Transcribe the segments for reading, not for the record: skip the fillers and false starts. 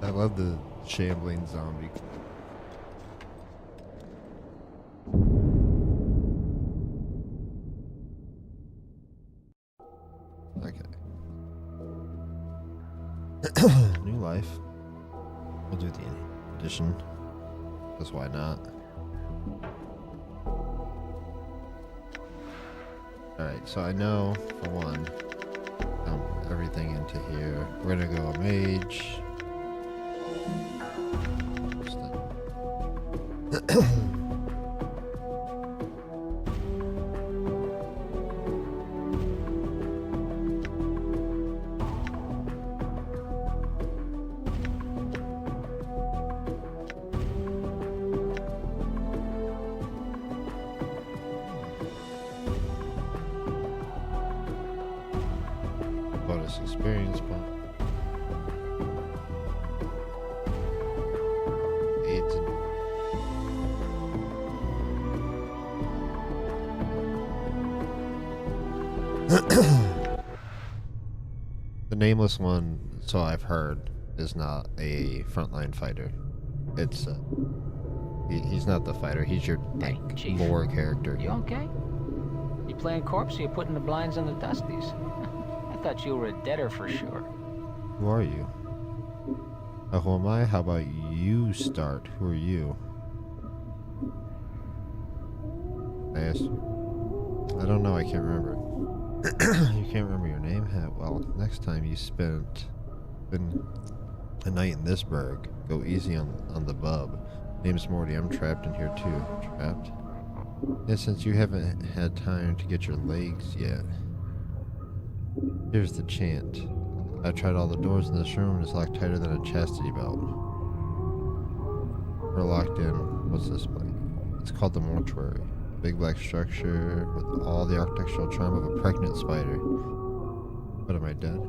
I love the shambling zombie. Okay. New life. We'll do the edition. Because why not? Alright, so I know, for one, dump everything into here. We're gonna go a mage. Bonus experience point. Aids. The nameless one, so I've heard, is not a frontline fighter. It's he's not the fighter. He's your Hey, Chief. lore character. You okay? You playing corpse or you putting the blinds on the dusties? I thought you were a deader for sure. Who are you? Who am I? How about you start? Who are you? I asked you. I don't know. I can't remember. You can't remember your name? Well, next time you spend a night in this burg, go easy on the bub. Name's Morty. I'm trapped in here too. Trapped? Yeah, since you haven't had time to get your legs yet. Here's the chant. I tried all the doors in this room and it's locked tighter than a chastity belt. We're locked in. What's this place? It's called the mortuary. Big black structure with all the architectural charm of a pregnant spider. What, am I dead?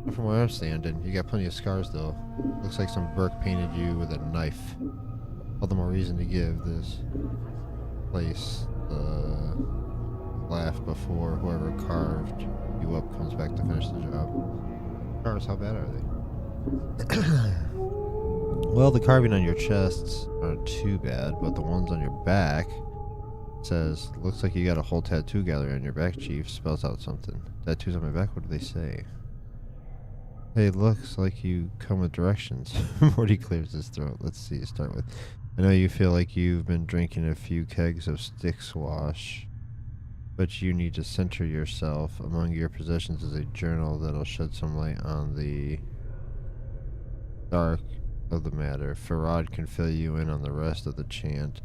Not from where I'm standing. You got plenty of scars though. Looks like some Burke painted you with a knife. All the more reason to give this place the laugh before whoever carved you up comes back to finish the job. Scars, how bad are they? Well, the carving on your chests aren't too bad, but the ones on your back says, looks like you got a whole tattoo gallery on your back, Chief. Spells out something. Tattoos on my back, what do they say? Hey, looks like you come with directions. Morty clears his throat. Let's see, start with. I know you feel like you've been drinking a few kegs of stick swash, but you need to center yourself. Among your possessions is a journal that'll shed some light on the dark of the matter. Farad can fill you in on the rest of the chant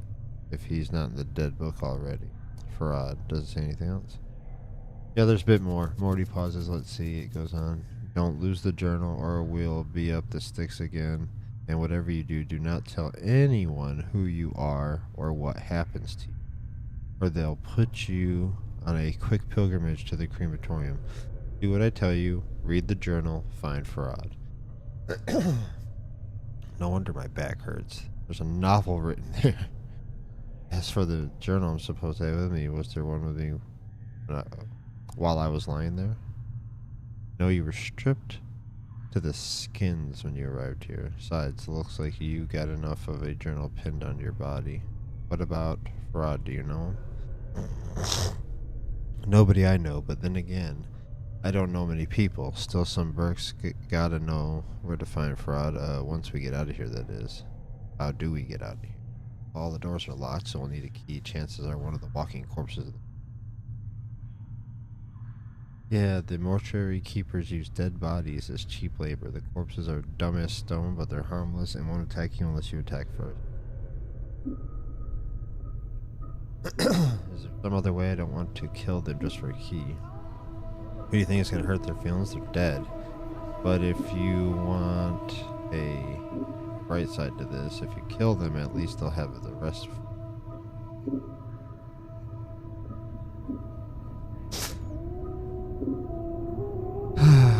if he's not in the dead book already. Farad, does it say anything else? Yeah, there's a bit more. Morty pauses, let's see, it goes on. Don't lose the journal or we'll be up the sticks again. And whatever you do, do not tell anyone who you are or what happens to you, or they'll put you on a quick pilgrimage to the crematorium. Do what I tell you, read the journal, find Farad. No wonder my back hurts. There's a novel written there. As for the journal I'm supposed to have with me, was there one with me while I was lying there? No, you were stripped to the skins when you arrived here. Besides, it looks like you got enough of a journal pinned on your body. What about Farad? Do you know him? Nobody I know, but then again, I don't know many people. Still, some Burks gotta know where to find Farad once we get out of here, that is. How do we get out of here? All the doors are locked, so we'll need a key. Chances are one of the walking corpses. Yeah, the mortuary keepers use dead bodies as cheap labor. The corpses are dumb as stone, but they're harmless and won't attack you unless you attack first. Is there some other way? I don't want to kill them just for a key. What do you think is going to hurt their feelings? They're dead. But if you want a bright side to this, if you kill them, at least they'll have the rest.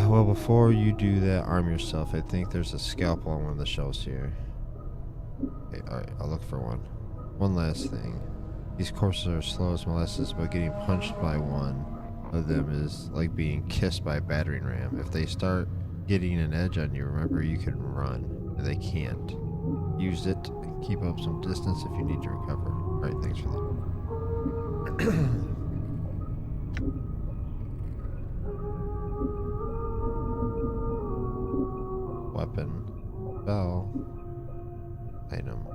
Well, before you do that, arm yourself. I think there's a scalpel on one of the shelves here. Okay, alright, I'll look for one. One last thing. These corpses are slow as molasses, but getting punched by one of them is like being kissed by a battering ram. If they start getting an edge on you, remember you can run. They can't. Use it and keep up some distance if you need to recover. Alright, thanks for that. Weapon. Bell. Item.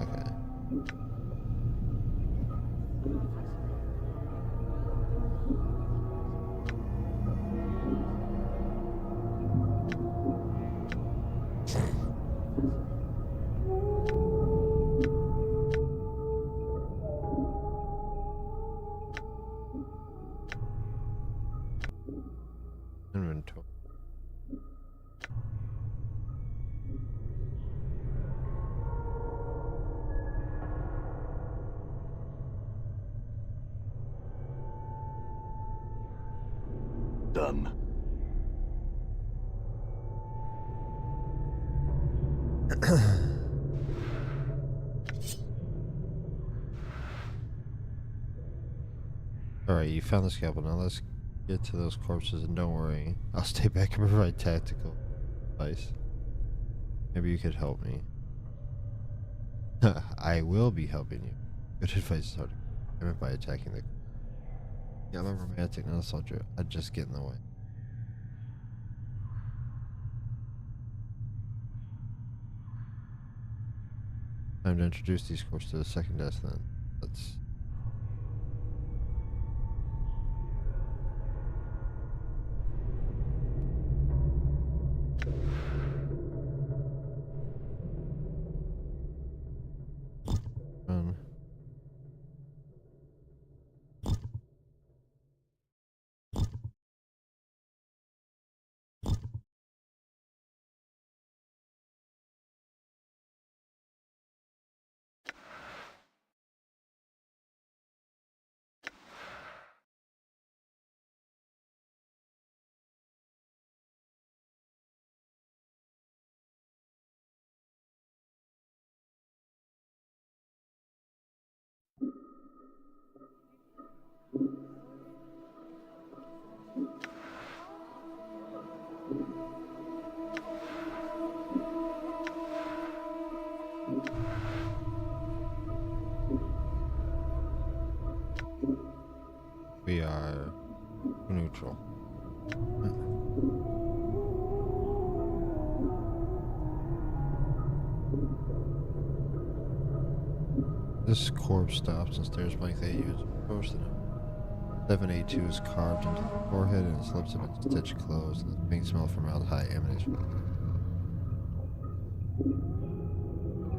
Okay. Inventory. Done. Alright, you found the scalpel. Now let's get to those corpses, and don't worry, I'll stay back and provide tactical advice. Maybe you could help me. I will be helping you. Good advice is hard. I meant by attacking the... Yeah, I'm a romantic, not a soldier. I'd just get in the way. Time to introduce these corpses to the second death then. Let's... run. We are neutral. This corpse stops and stares blankly at you as you approach them. 782 is carved into the forehead and its lips have been stitched closed, and the faint smell of formaldehyde emanates from it.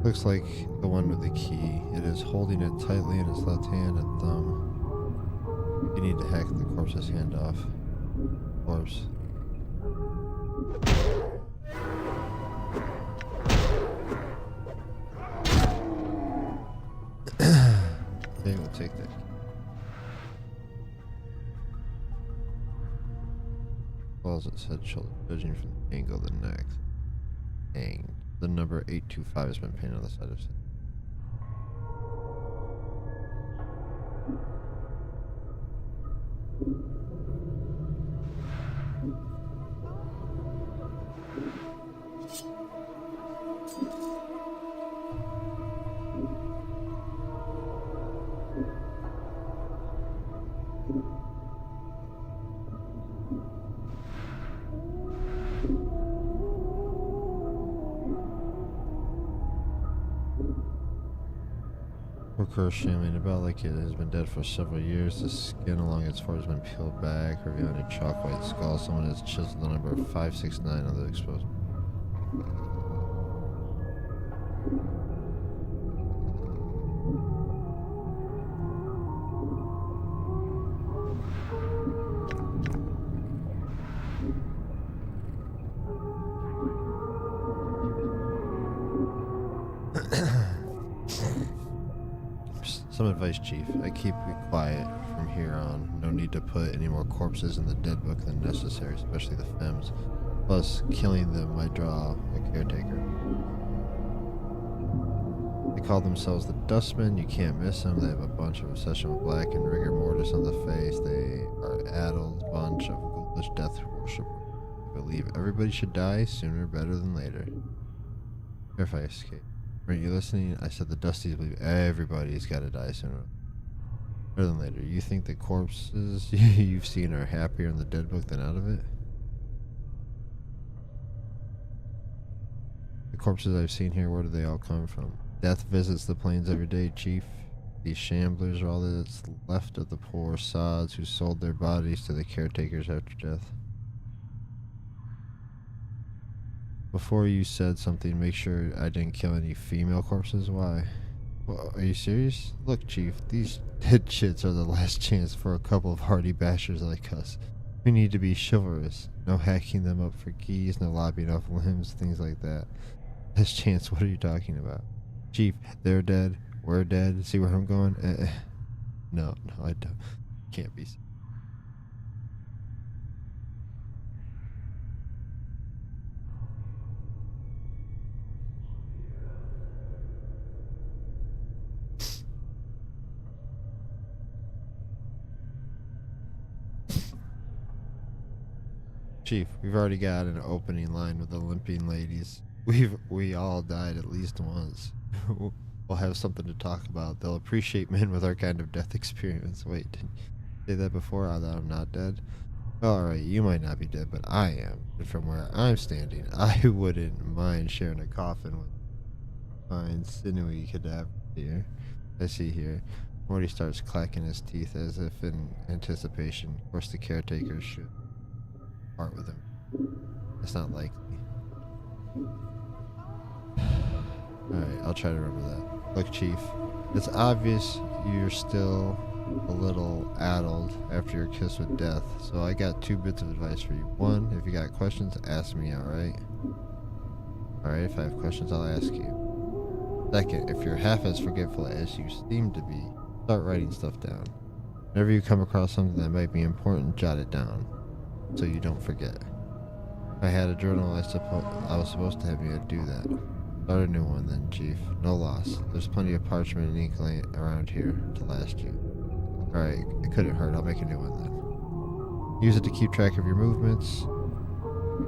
Looks like the one with the key. It is holding it tightly in its left hand and thumb. You need to hack the corpse's hand off. Corpse. Okay, we'll take that. Falls its head, shoulder, judging from the angle of the neck. Hanged. The number 825 has been painted on the side of it. Poor shambling about like it has been dead for several years. The skin along its forehead has been peeled back, revealing a chalk white skull. Someone has chiseled the number 569 on the exposed. Some advice, Chief. I keep it quiet from here on. No need to put any more corpses in the dead book than necessary, especially the femmes. Plus, killing them might draw a caretaker. They call themselves the Dustmen. You can't miss them. They have a bunch of obsession with black and rigor mortis on the face. They are an addled bunch of ghoulish death worshippers. They believe everybody should die sooner better than later. Or if I escape. Weren't you listening? I said the Dusties believe everybody's got to die sooner than later. You think the corpses you've seen are happier in the dead book than out of it? The corpses I've seen here, where do they all come from? Death visits the plains every day, Chief. These shamblers are all that's left of the poor sods who sold their bodies to the caretakers after death. Before you said something, make sure I didn't kill any female corpses. Why? Well, are you serious? Look, Chief, these dead shits are the last chance for a couple of hardy bashers like us. We need to be chivalrous. No hacking them up for keys, no lopping off limbs, things like that. Last chance, what are you talking about? Chief, they're dead, we're dead. See where I'm going? No, I don't. Can't be. Chief, we've already got an opening line with the limping ladies. We all died at least once. We'll have something to talk about. They'll appreciate men with our kind of death experience. Wait, did you say that before? That I'm not dead? Alright, you might not be dead, but I am. And from where I'm standing, I wouldn't mind sharing a coffin with a fine, sinewy cadaver here. I see here. Morty starts clacking his teeth as if in anticipation. Of course, the caretakers should part with him. It's not likely. Alright, I'll try to remember that. Look, Chief, it's obvious you're still a little addled after your kiss with death, so I got 2 bits of advice for you. 1, if you got questions, ask me, alright? Alright, if I have questions, I'll ask you. 2nd, if you're half as forgetful as you seem to be, start writing stuff down. Whenever you come across something that might be important, jot it down, so you don't forget. If I had a journal, I was supposed to have you do that. Start a new one then, Chief. No loss. There's plenty of parchment and ink laying around here to last you. Alright, it couldn't hurt. I'll make a new one then. Use it to keep track of your movements.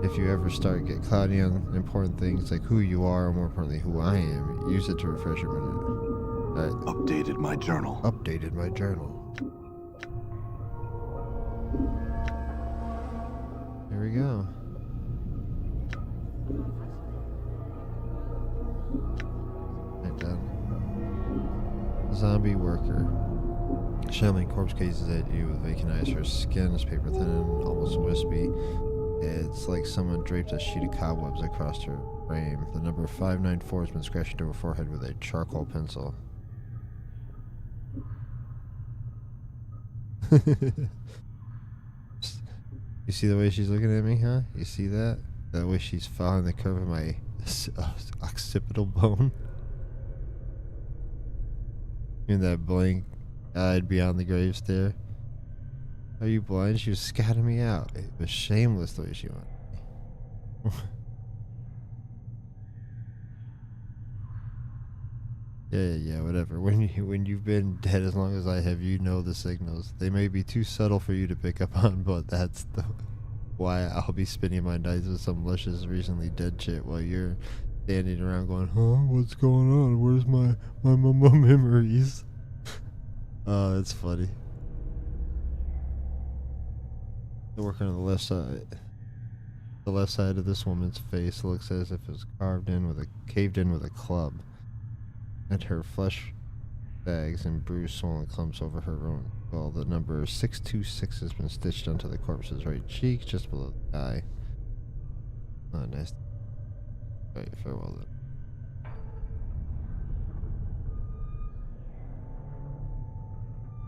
If you ever start get cloudy on important things like who you are, or more importantly, who I am, use it to refresh your memory. Alright. Updated my journal. Updated my journal. Here we go. Right done. Zombie worker. Shambling corpse gazes at you with vacant eyes. Her skin is paper thin, almost wispy. It's like someone draped a sheet of cobwebs across her frame. The number 594 has been scratched into her forehead with a charcoal pencil. You see the way she's looking at me, huh? You see that? That way she's following the curve of my occipital bone. In that blank-eyed beyond the grave stare. Are you blind? She was scouting me out. It was shameless the way she went. Yeah, whatever. When you've been dead as long as I have, you know the signals. They may be too subtle for you to pick up on, but that's why I'll be spending my nights with some luscious, recently dead shit while you're standing around going, huh? What's going on? Where's my memories? Oh, that's funny. They're working on the left side. The left side of this woman's face looks as if it was caved in with a club. And her flesh bags and bruised, swollen clumps over her own. Well, the number 626 has been stitched onto the corpse's right cheek, just below the eye. Oh, nice. Alright, farewell then.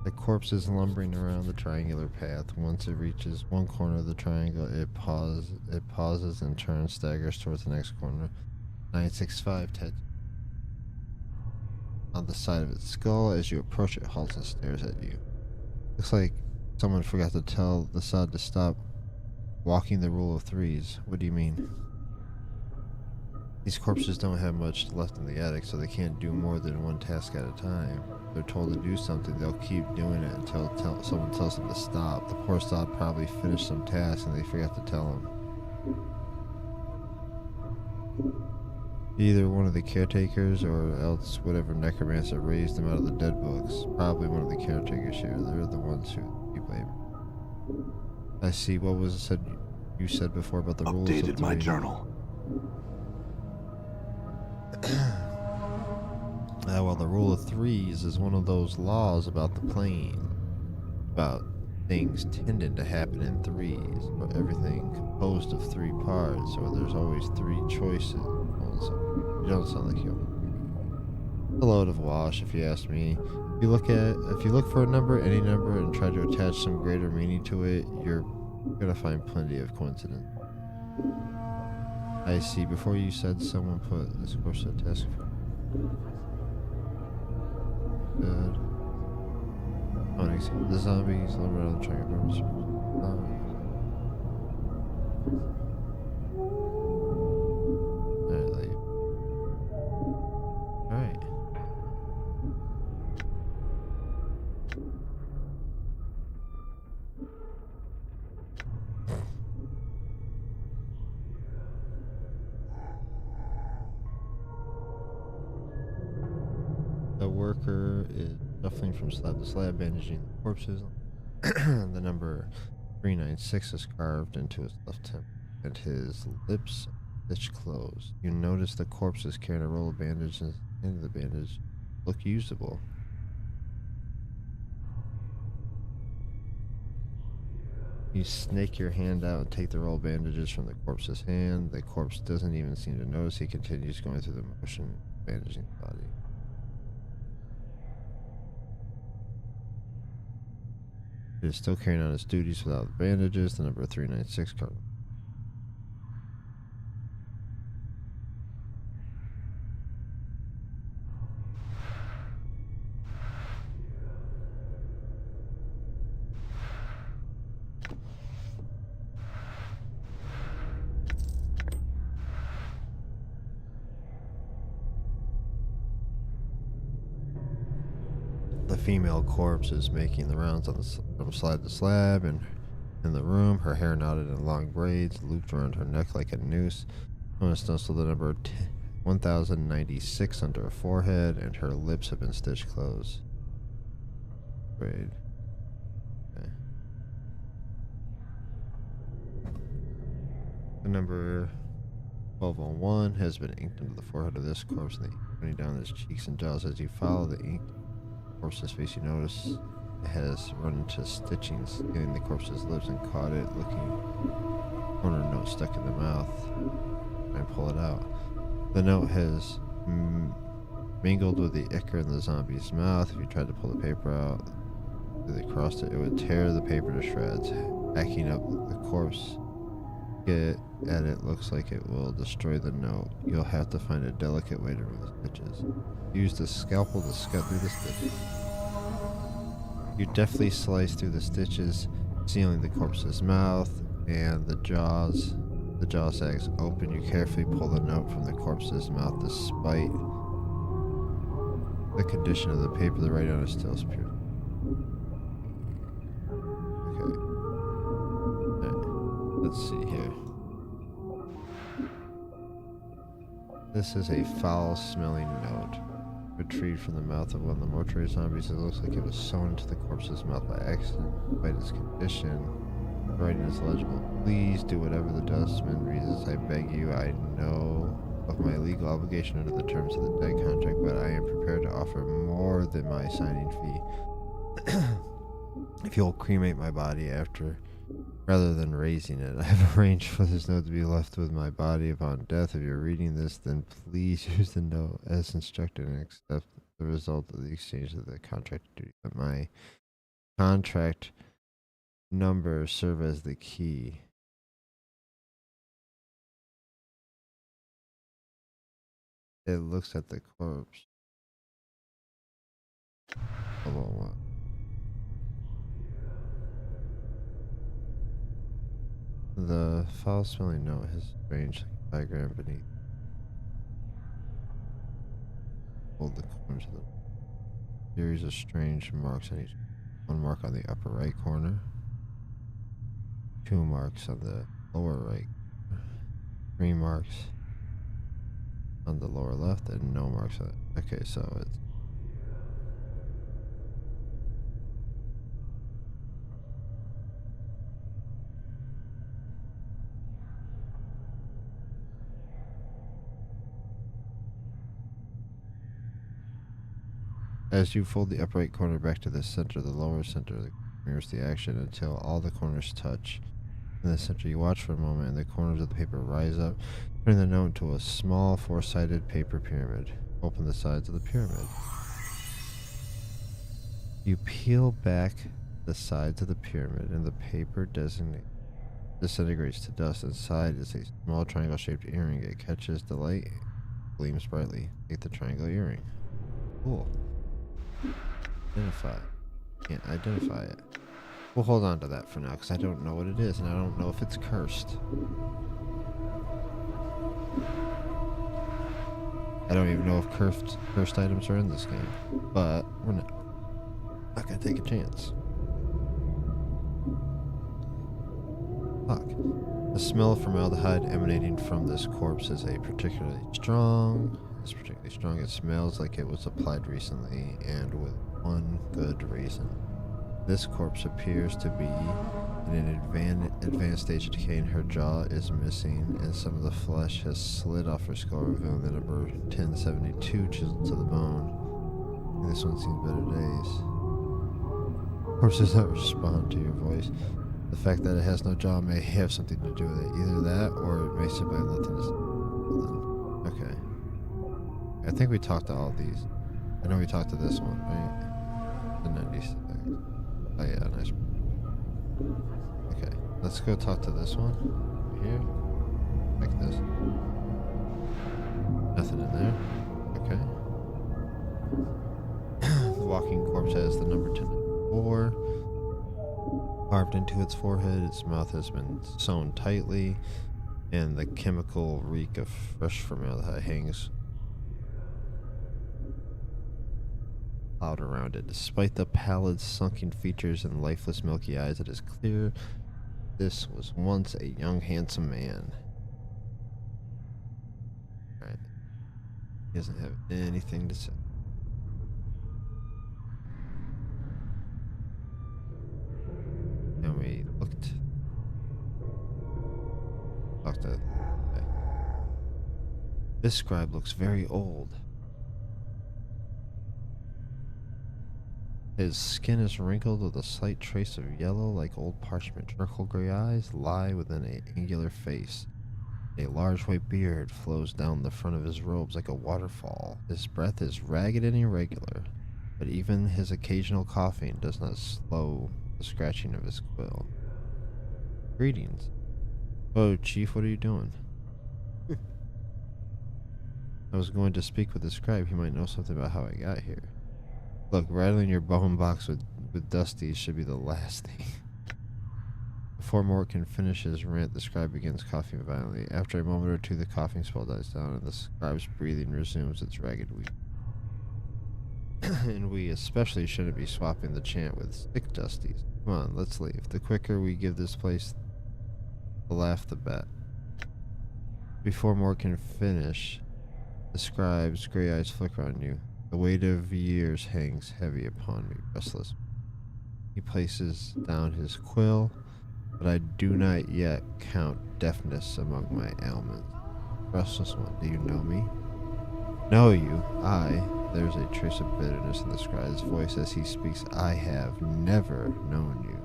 The corpse is lumbering around the triangular path. Once it reaches one corner of the triangle, it pauses and turns, staggers towards the next corner. 965 Ted. on the side of its skull. As you approach, it halts and stares at you. Looks like someone forgot to tell the sod to stop walking the rule of threes. What do you mean? These corpses don't have much left in the attic, so they can't do more than one task at a time. If they're told to do something, they'll keep doing it until someone tells them to stop. The poor sod probably finished some task and they forgot to tell him. Either one of the caretakers or else whatever necromancer raised them out of the dead books. Probably one of the caretakers here. They're the ones who you blame. I see. What was it said you said before about the rules of Updated my three? journal. Well, the rule of threes is one of those laws about the plane, about things tending to happen in threes, or everything composed of three parts, or there's always three choices. Also, you don't sound like you. A load of wash, if you ask me. If you look for a number, any number, and try to attach some greater meaning to it, you're gonna find plenty of coincidence. I see. Before you said someone put this course to task. Good. The zombies, a little bit of the triangle. Alright, leave. Alright. The worker is shuffling from slab to slab, bandaging the corpses. The number 396 is carved into his left temple, and his lips stitched closed. You notice the corpse is carrying a roll of bandages, and the end of the bandage look usable. You snake your hand out and take the roll of bandages from the corpse's hand. The corpse doesn't even seem to notice. He continues going through the motion of bandaging the body. It is still carrying on its duties without the bandages. The number 396 card. The female corpse is making the rounds from slab to slab, and in the room, her hair knotted in long braids, looped around her neck like a noose. Someone stenciled the number 1096 under her forehead, and her lips have been stitched closed. Braid. Okay. The number 1201 has been inked into the forehead of this corpse, and the ink running down his cheeks and jaws. As you follow the ink corpse's face, you notice it has run into stitchings, getting the corpse's lips and caught it, looking corner note stuck in the mouth. And pull it out. The note has mingled with the ichor in the zombie's mouth. If you tried to pull the paper out, if they crossed it, it would tear the paper to shreds, hacking up the corpse. Get at it, looks like it will destroy the note. You'll have to find a delicate way to remove the stitches. Use the scalpel to cut through the stitches. You deftly slice through the stitches, sealing the corpse's mouth and the jaws. The jaw sags open. You carefully pull the note from the corpse's mouth. Despite the condition of the paper, the writing on it still appears. Okay. Right. Let's see here. This is a foul-smelling note retrieved from the mouth of one of the mortuary zombies. It looks like it was sewn into the corpse's mouth by accident. Despite its condition, the writing is legible. Please do whatever the dustman reads. I beg you. I know of my legal obligation under the terms of the dead contract, but I am prepared to offer more than my signing fee. If you'll cremate my body rather than raising it, I have arranged for this note to be left with my body upon death. If you're reading this, then please use the note as instructed and accept the result of the exchange of the contract duty. But my contract numbers serve as the key. It looks at the corpse. What? The foul-smelling note has a strange diagram beneath. Hold the corners of the series of strange marks on each. One mark on the upper right corner. 2 marks on the lower right. 3 marks on the lower left, and no marks on it. Okay, so it's. As you fold the upper right corner back to the center, the lower center mirrors the action until all the corners touch. In the center, you watch for a moment, and the corners of the paper rise up, turning the note into a small four-sided paper pyramid. Open the sides of the pyramid. You peel back the sides of the pyramid, and the paper disintegrates to dust. Inside is a small triangle-shaped earring. It catches the light, gleams brightly. Take the triangle earring. Cool. Identify. Can't identify it. We'll hold on to that for now, because I don't know what it is, and I don't know if it's cursed. I don't even know if cursed items are in this game, but we're not gonna take a chance. Fuck. The smell of formaldehyde emanating from this corpse is particularly strong. It smells like it was applied recently, and with one good reason. This corpse appears to be in an advanced stage of decay, and her jaw is missing, and some of the flesh has slid off her skull, revealing the number 1072 chiseled to the bone. And this one's seen better days. Corpses that respond to your voice. The fact that it has no jaw may have something to do with it. Either that, or it may simply have nothing to say. Okay. I think we talked to all of these. I know we talked to this one, right? The 96. Oh yeah, nice. Okay, let's go talk to this one. Here. Like this. Nothing in there. Okay. The walking corpse has the number 1004 carved into its forehead. Its mouth has been sewn tightly, and the chemical reek of fresh formaldehyde hangs out around it. Despite the pallid, sunken features and lifeless, milky eyes, it is clear this was once a young, handsome man. Alright. He doesn't have anything to say. And we looked. Talked to. Okay. This scribe looks very old. His skin is wrinkled with a slight trace of yellow, like old parchment. Charcoal gray eyes lie within an angular face. A large white beard flows down the front of his robes like a waterfall. His breath is ragged and irregular, but even his occasional coughing does not slow the scratching of his quill. Greetings. Oh, Chief, what are you doing? I was going to speak with the scribe. He might know something about how I got here. Look, rattling your bone box with Dusties should be the last thing. Before Mort can finish his rant, the scribe begins coughing violently. After a moment or two, the coughing spell dies down, and the scribe's breathing resumes its ragged wheat. And we especially shouldn't be swapping the chant with stick Dusties. Come on, let's leave. The quicker we give this place the laugh, the bet. Before Mort can finish, the scribe's gray eyes flicker on you. The weight of years hangs heavy upon me, restless. He places down his quill, but I do not yet count deafness among my ailments. Restless one, do you know me? Know you? There's a trace of bitterness in the scribe's voice as he speaks. I have never known you.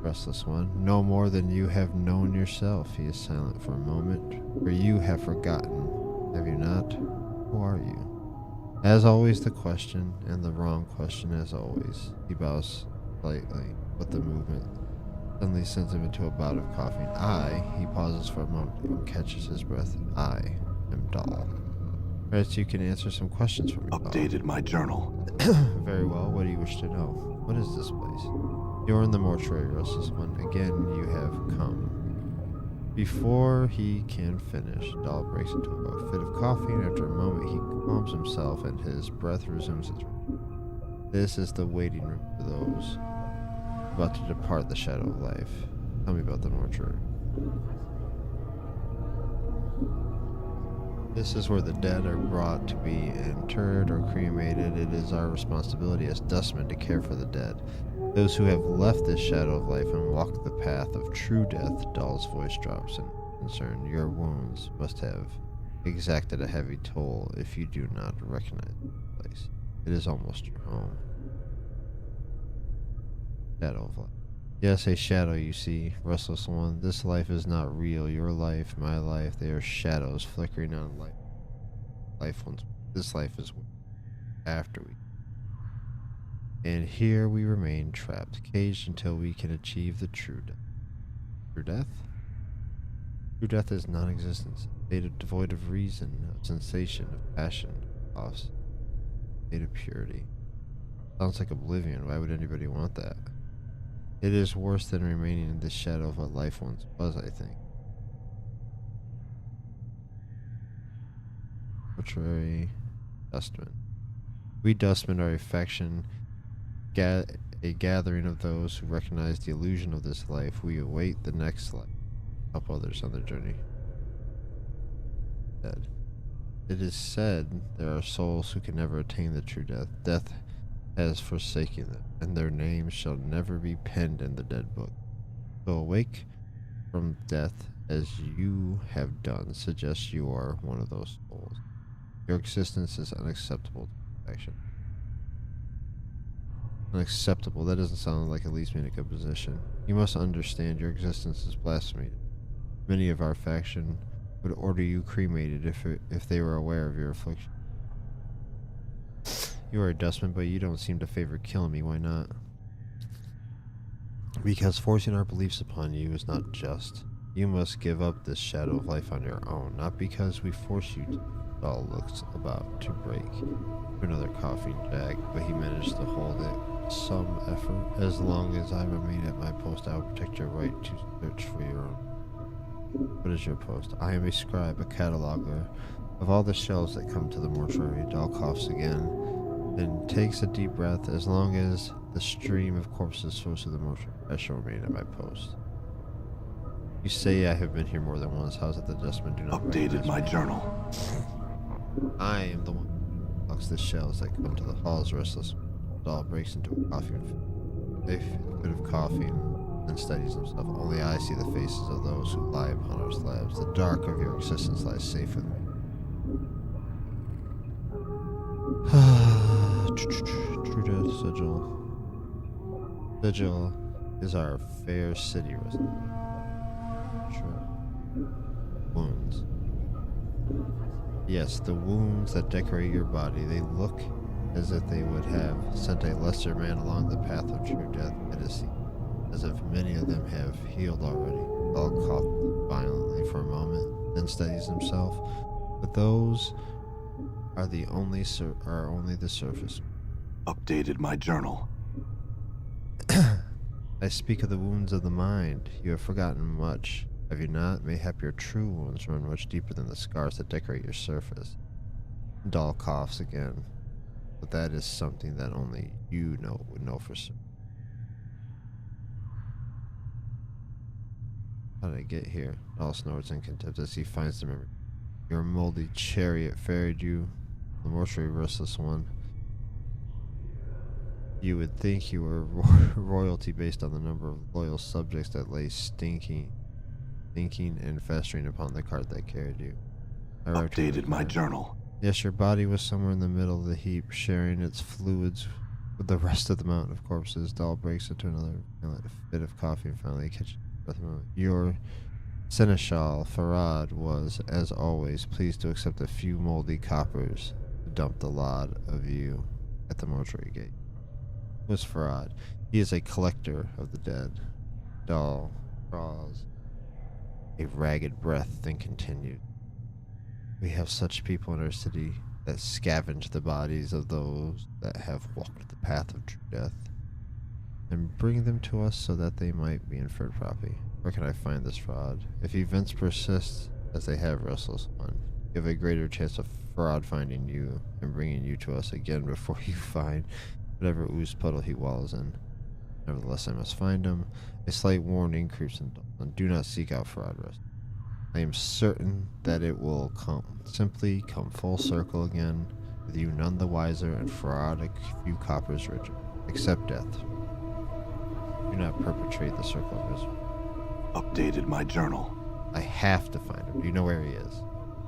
Restless one, no more than you have known yourself. He is silent for a moment. For you have forgotten, have you not? Who are you? As always, the question, and the wrong question as always. He bows slightly, but the movement suddenly sends him into a bout of coughing. He pauses for a moment and catches his breath. I am Doll. Perhaps you can answer some questions for me. Updated my journal. Very well. What do you wish to know? What is this place? You're in the mortuary, Restless One. Again, you have come. Before he can finish, Dahl breaks into a fit of coughing. After a moment, he calms himself and his breath resumes its rhythm. This is the waiting room for those about to depart the shadow of life. Tell me about the mortuary. This is where the dead are brought to be interred or cremated. It is our responsibility as dustmen to care for the dead. Those who have left this shadow of life and walked the path of true death. Dahl's voice drops in concern. Your wounds must have exacted a heavy toll if you do not recognize the place. It is almost your home. Shadow of life. Yes, a shadow, you see, Restless One. This life is not real. Your life, my life, they are shadows flickering on life. Life once. This life is after we. And here we remain trapped, caged until we can achieve the true death. True death? True death is non-existence, a state devoid of reason, of sensation, of passion, of loss, a state of purity. Sounds like oblivion. Why would anybody want that? It is worse than remaining in the shadow of what life once was, I think. Mortuary dustmen. We dustmen are a faction, a gathering of those who recognize the illusion of this life. We await the next life. Help others on their journey. Dead. It is said there are souls who can never attain the true death. Death has forsaken them, and their names shall never be penned in the dead book. So awake from death as you have done suggests you are one of those souls. Your existence is unacceptable to perfection. Unacceptable, that doesn't sound like it leaves me in a good position. You must understand your existence is blasphemy. Many of our faction would order you cremated if they were aware of your affliction. You are a dustman, but you don't seem to favor killing me. Why not? Because forcing our beliefs upon you is not just. You must give up this shadow of life on your own, not because we force you to. Dahl looks about to break another coughing jag, but he managed to hold it with some effort. As long as I remain at my post, I will protect your right to search for your own. What is your post? I am a scribe, a cataloger of all the shells that come to the mortuary. Dahl coughs again, then takes a deep breath. As long as the stream of corpses flows through the mortuary, I shall remain at my post. You say I have been here more than once. How is it the dustmen do not Updated my me? journal. I am the one who collects the shells that come to the halls. Restless Dahl breaks into a coughing fit of coughing and steadies himself. Only I see the faces of those who lie upon our slabs. The dark of your existence lies safe with me. True death sigil. Sigil is our fair city resident. Wounds. Yes, the wounds that decorate your body. They look as if they would have sent a lesser man along the path of true death. It is as if many of them have healed already. Dahl coughed violently for a moment, then steadies himself. But those are only the surface. Updated my journal. I speak of the wounds of the mind. You have forgotten much, have you not? Mayhap your true wounds run much deeper than the scars that decorate your surface. Dahl coughs again, but that is something that only you would know for certain. How did I get here? Dahl snorts in contempt as he finds the memory. Your moldy chariot ferried you, the mortuary Restless One. You would think you were royalty based on the number of loyal subjects that lay stinking and festering upon the cart that carried you. Updated my journal. Yes, your body was somewhere in the middle of the heap, sharing its fluids with the rest of the mountain of corpses. Dahl breaks into another fit of coughing, finally catching breath a moment. Your seneschal, Farad, was, as always, pleased to accept a few moldy coppers to dump the lot of you at the mortuary gate. It was Farad. He is a collector of the dead. Dahl draws a ragged breath, then continued. We have such people in our city that scavenge the bodies of those that have walked the path of true death and bring them to us so that they might be inferred properly. Where can I find this fraud? If events persist as they have, Restless One, you have a greater chance of fraud finding you and bringing you to us again before you find whatever ooze puddle he wallows in. Nevertheless, I must find him. A slight warning creeps in. Do not seek out fraud, Restless. I am certain that it will simply come full circle again, with you none the wiser and fraud a few coppers richer. Accept death. Do not perpetrate the circle of misery. Updated my journal. I have to find him. Do you know where he is?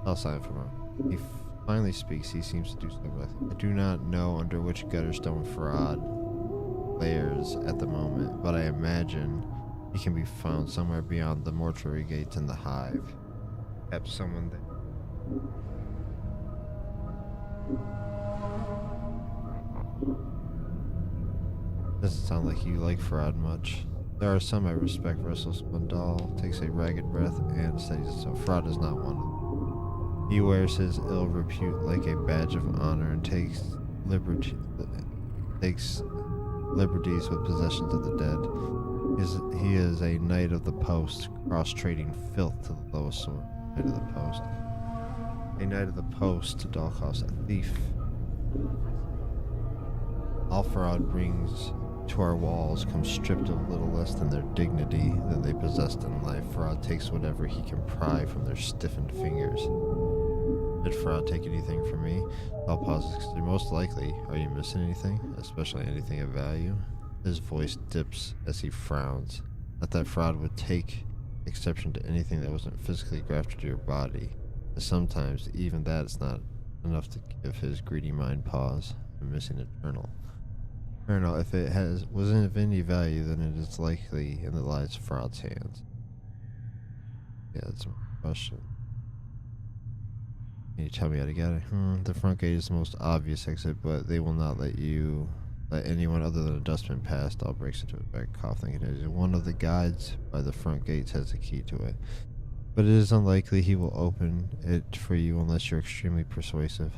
I'll sign for him. He finally speaks. He seems to do so. I do not know under which gutterstone fraud layers at the moment, but I imagine he can be found somewhere beyond the mortuary gates in the hive. Perhaps someone there. Doesn't sound like you like fraud much. There are some I respect. Restless Mundal takes a ragged breath and steadies itself. Fraud is not one of them. He wears his ill repute like a badge of honor and takes liberties with possessions of the dead. He is a knight of the post, cross-trading filth to the lowest sort. Knight of the post. A knight of the post to Dalkos, a thief. All fraud brings to our walls comes stripped of little less than their dignity that they possessed in life. Fraud takes whatever he can pry from their stiffened fingers. Did Fraud take anything from me? I'll pause. Most likely. Are you missing anything? Especially anything of value? His voice dips as he frowns. Not that Fraud would take exception to anything that wasn't physically grafted to your body. But sometimes even that is not enough to give his greedy mind pause. I'm missing a journal. Journal, if it wasn't of any value, then it is likely in the lives of Fraud's hands. Yeah, that's my question. Can you tell me how to get it? The front gate is the most obvious exit, but they will not let anyone other than a dustman pass. All breaks into a back coughing. One of the guides by the front gates has a key to it, but it is unlikely he will open it for you unless you're extremely persuasive.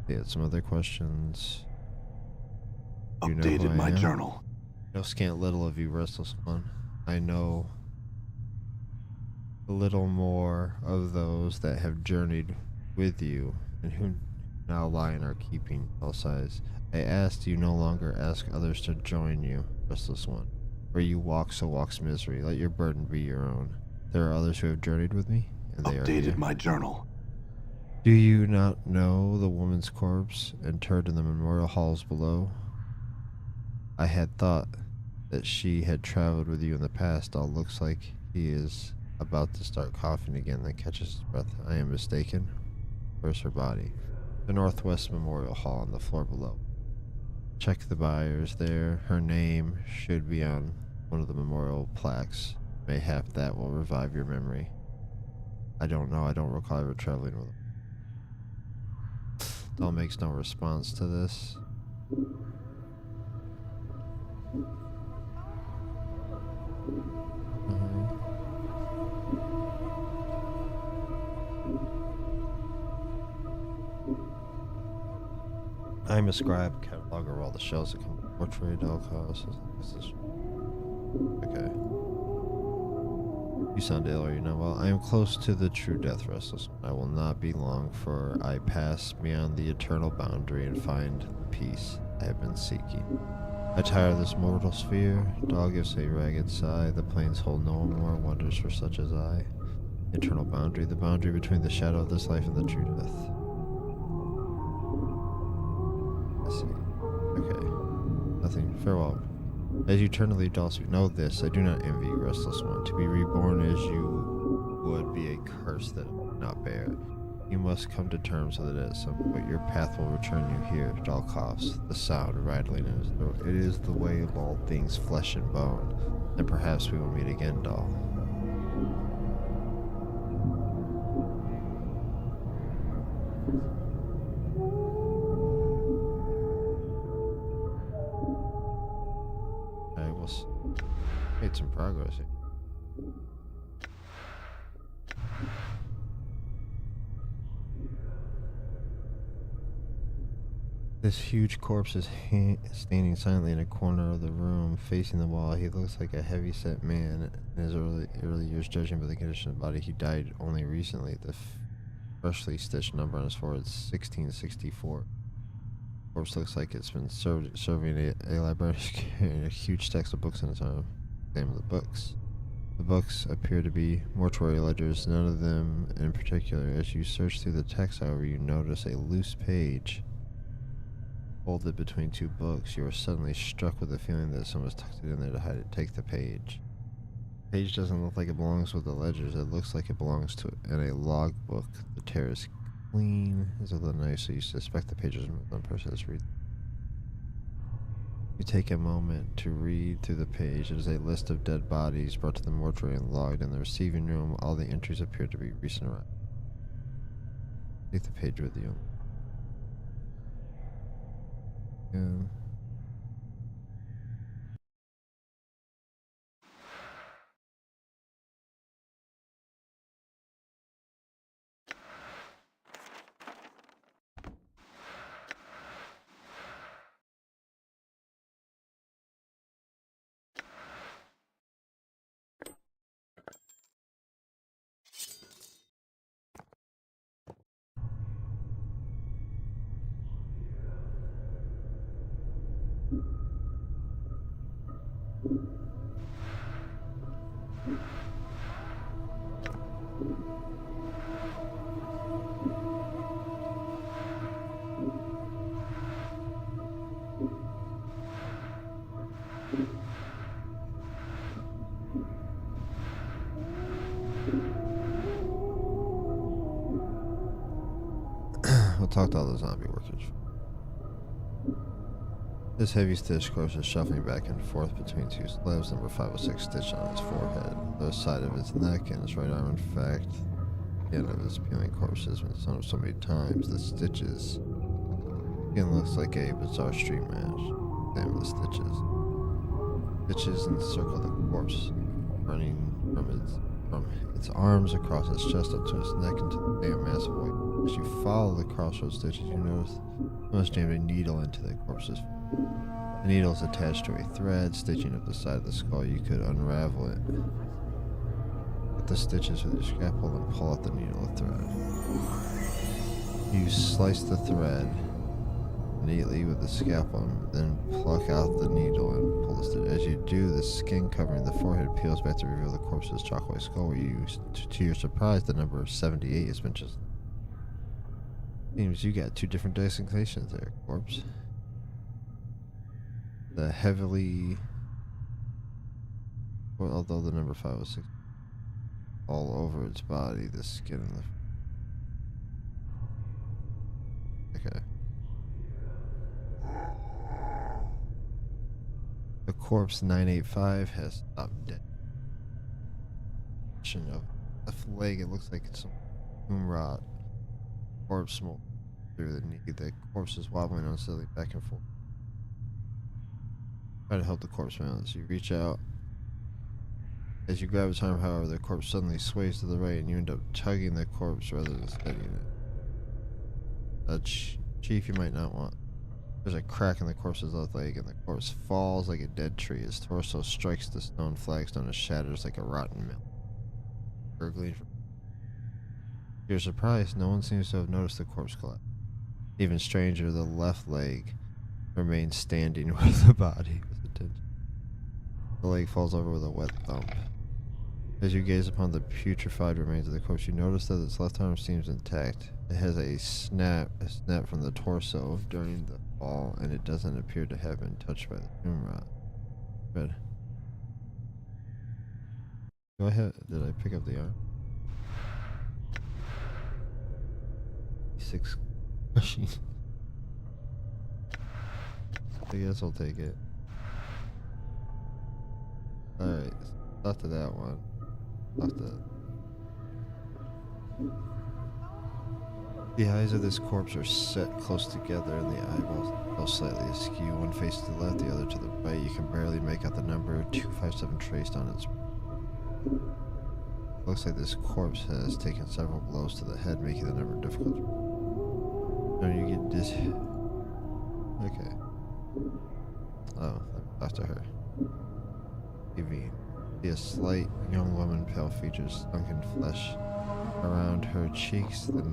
Yeah, some other questions. Updated my journal. I know scant little of you, Restless One. I know a little more of those that have journeyed with you and who now lie in our keeping. All sides. I asked you no longer ask others to join you, Restless One. Where you walk, so walks misery. Let your burden be your own. There are others who have journeyed with me, and they updated my journal. Do you not know the woman's corpse interred in the memorial halls below? I had thought that she had traveled with you in the past. All looks like he is about to start coughing again, then catches his breath. I am mistaken. Where's her body? The Northwest Memorial Hall on the floor below. Check the buyers there. Her name should be on one of the memorial plaques. Mayhap that will revive your memory. I don't know. I don't recall ever traveling with her. Doll makes no response to this. I'm a scribe, cataloger of all the shells that come from portrait, Dalkos. Okay. You sound ill, are you not well? I am close to the true death, Restless. I will not be long, for I pass beyond the eternal boundary and find the peace I have been seeking. I tire of this mortal sphere. Dog gives a ragged sigh. The plains hold no more wonders for such as I. Eternal boundary, the boundary between the shadow of this life and the true death. I see. Okay. Nothing. Farewell. As you turn to leave Dalsby, know this, I do not envy you, Restless One. To be reborn as you would be a curse that I would not bear. You must come to terms with it at some point. Your path will return you here. Dahl coughs, the sound rattling in his throat. It is the way of all things flesh and bone. And perhaps we will meet again, Dahl. I was made some progress here. This huge corpse is standing silently in a corner of the room, facing the wall. He looks like a heavy-set man in his early years, judging by the condition of the body. He died only recently. The freshly stitched number on his forehead is 1664. Corpse looks like it's been serving a librarian carrying a huge stacks of books in his arm. Name of the books. The books appear to be mortuary ledgers, none of them in particular. As you search through the text, however, you notice a loose page folded between two books. You are suddenly struck with the feeling that someone's tucked it in there to hide it. Take the page. The page doesn't look like it belongs with the ledgers. It looks like it belongs to in a log book. The tear is clean as of the knife, so you suspect the page was moved on purpose. Read. You take a moment to read through the page. It is a list of dead bodies brought to the mortuary and logged in the receiving room. All the entries appear to be recent arrivals. Take the page with you. Yeah. We'll talk to all the zombie workers. This heavy stitched corpse is shuffling back and forth between two slabs. Number 506 stitched on his forehead, the side of his neck, and his right arm. In fact, the end of his peeling corpse has been sewn up so many times. The stitches. Again, looks like a bizarre street match. Damn the stitches. Stitches encircle the corpse, running from its arms across its chest up to its neck into the damn mass of white. As you follow the crossroads stitches, you notice jammed a needle into the corpse's. The needle is attached to a thread, stitching up the side of the skull. You could unravel it. Cut the stitches with your scalpel and pull out the needle and thread. You slice the thread neatly with the scalpel, and then pluck out the needle and pull the stitch. As you do, the skin covering the forehead peels back to reveal the corpse's chocolate skull, where you, to your surprise, the number 78 has been just... Seems you got two different designations there, corpse. The heavily... Well, although the number 506 all over its body, the skin and the... Okay. The corpse 985 has stopped dead. Of left leg, it looks like it's some tomb rot. Corpse smoke through the knee. The corpse is wobbling unsteadily back and forth. Try to help the corpse balance. You reach out. As you grab its arm, however, the corpse suddenly sways to the right, and you end up tugging the corpse rather than steadying it. Chief, you might not want. There's a crack in the corpse's left leg, and the corpse falls like a dead tree. Its torso strikes the stone flagstone and shatters like a rotten mill. Gurgling. To your surprise, no one seems to have noticed the corpse collapse. Even stranger, the left leg remains standing where the body was attended. The leg falls over with a wet thump. As you gaze upon the putrefied remains of the corpse, you notice that its left arm seems intact. It has a snap from the torso during the fall, and it doesn't appear to have been touched by the tomb rot. Good. Go ahead. Did I pick up the arm? 6 machine. I guess I'll take it. Alright, after that one. After the eyes of this corpse are set close together, and the eyeballs are slightly askew. One face to the left, the other to the right. You can barely make out the number 257 traced on its. Looks like this corpse has taken several blows to the head, making the number difficult. You get Okay. Oh, let me talk to her. TV. See a slight young woman, pale features, sunken flesh around her cheeks, the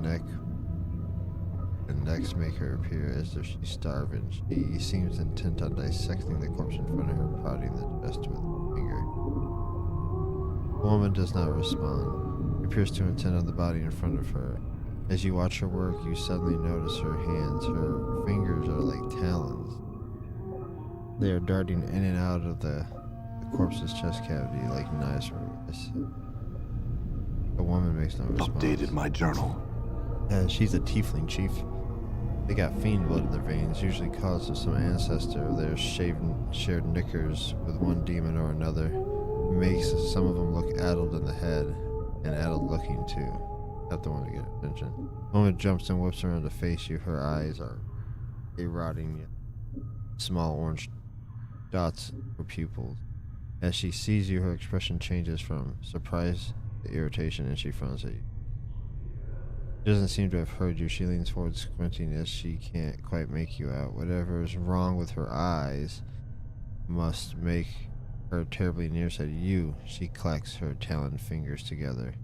necks make her appear as if she's starving. She seems intent on dissecting the corpse in front of her, prodding the chest with a finger. The woman does not respond. She appears to intent on the body in front of her. As you watch her work, you suddenly notice her hands. Her fingers are like talons. They are darting in and out of the corpse's chest cavity like knives from a wrist. The woman makes no response. Updated my journal. She's a tiefling, Chief. They got fiend blood in their veins, usually caused of some ancestor of theirs shared knickers with one demon or another. Makes some of them look addled in the head, and addled looking too. Not the one to get attention. The woman jumps and whips around to face you. Her eyes are a rotting, small orange dots for pupils. As she sees you, her expression changes from surprise to irritation, and she frowns at you. She doesn't seem to have heard you. She leans forward, squinting as she can't quite make you out. Whatever is wrong with her eyes must make her terribly nearsighted. You, she clacks her taloned fingers together,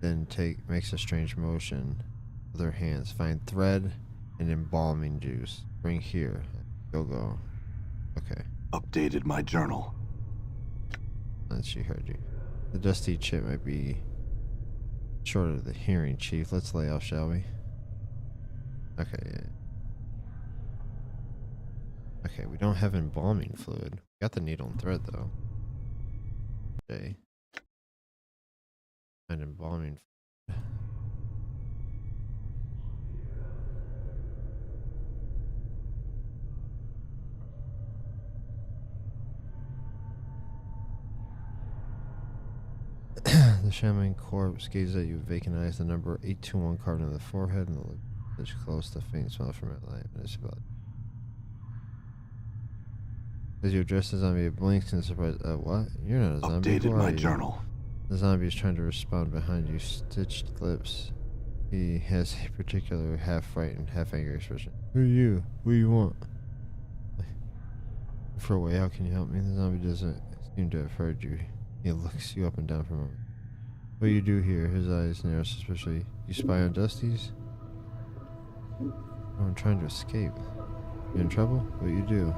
then makes a strange motion with her hands. Find thread and embalming juice. Bring here. Go. Okay. Updated my journal. And she heard you. The dusty chip might be short of the hearing, Chief. Let's lay off, shall we? Okay, yeah. Okay, we don't have embalming fluid. We got the needle and thread, though. Okay. And embalming fluid. The shaman corpse gazes at you with vacant eyes. The number 821 carved into the forehead and the lips close. The faint smell from it light municipality. As you address the zombie, it blinks in surprise. What? You're not a zombie. Updated my journal. The zombie is trying to respond behind you, stitched lips. He has a particular half frightened, half angry expression. Who are you? What do you want? For a way, how can you help me? The zombie doesn't seem to have heard you. He looks you up and down for a moment. What do you do here? His eyes narrow suspiciously. You spy on Dusty's? Oh, I'm trying to escape. You in trouble? What you do?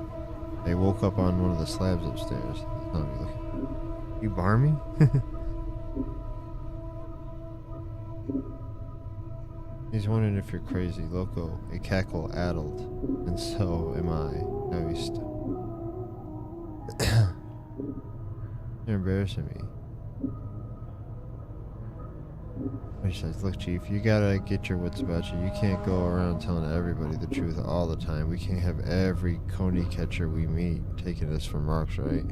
They woke up on one of the slabs upstairs. The zombie looking. You barmy? He's wondering if you're crazy, loco, a cackle addled, and so am I. No, he's You're embarrassing me. He says, look, Chief, you gotta get your wits about you. You can't go around telling everybody the truth all the time. We can't have every coney catcher we meet taking us for marks, right?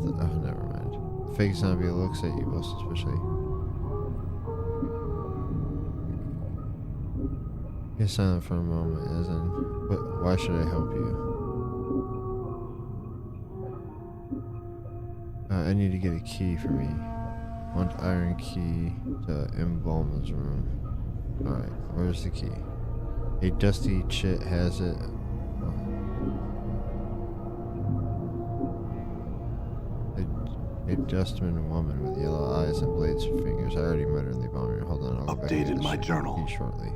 Oh, never mind. Fake zombie looks at you most suspiciously. He's silent for a moment, as in, why should I help you? I need to get a key for me. Want iron key to Embalmer's room. Alright, where's the key? A dusty chit has it. A dustman woman with yellow eyes and blades for fingers. I already met her in the embalmer. Hold on, I'll go back Updated my journal. Key shortly.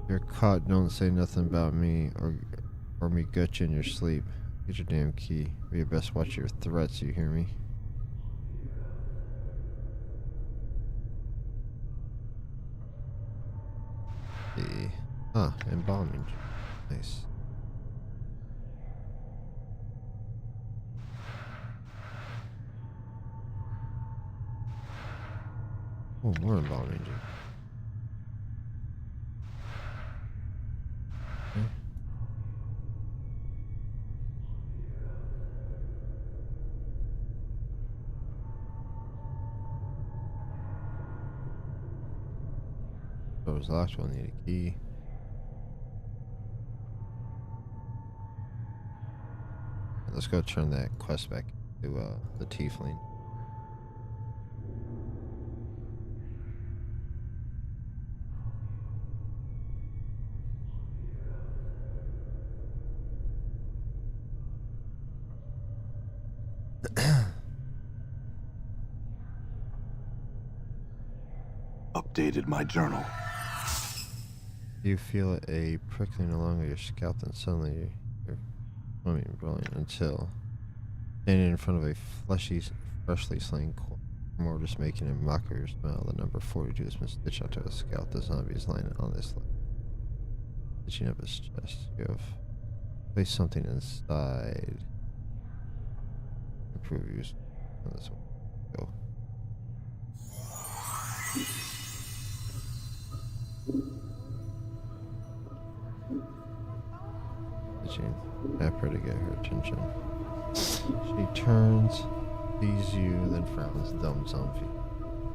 If you're caught, don't say nothing about me or me gut you in your sleep. Get your damn key. Or you best watch your threats, you hear me? Embalming. Nice. Oh, more embalming. Okay. Door's locked. We'll need a key. Let's go turn that quest back to the tiefling. Updated my journal. You feel a prickling along your scalp, then suddenly you're swimming brilliant until standing in front of a freshly slain corpse. More just making a mockery of your smile. The number 42 has been stitched onto his scalp. The zombie is lying on this leg, stitching up his chest. You have placed something inside. Improve use on this one. Go. Stitching. Tap her to get her attention. She turns, sees you, then frowns. Dumb zombie.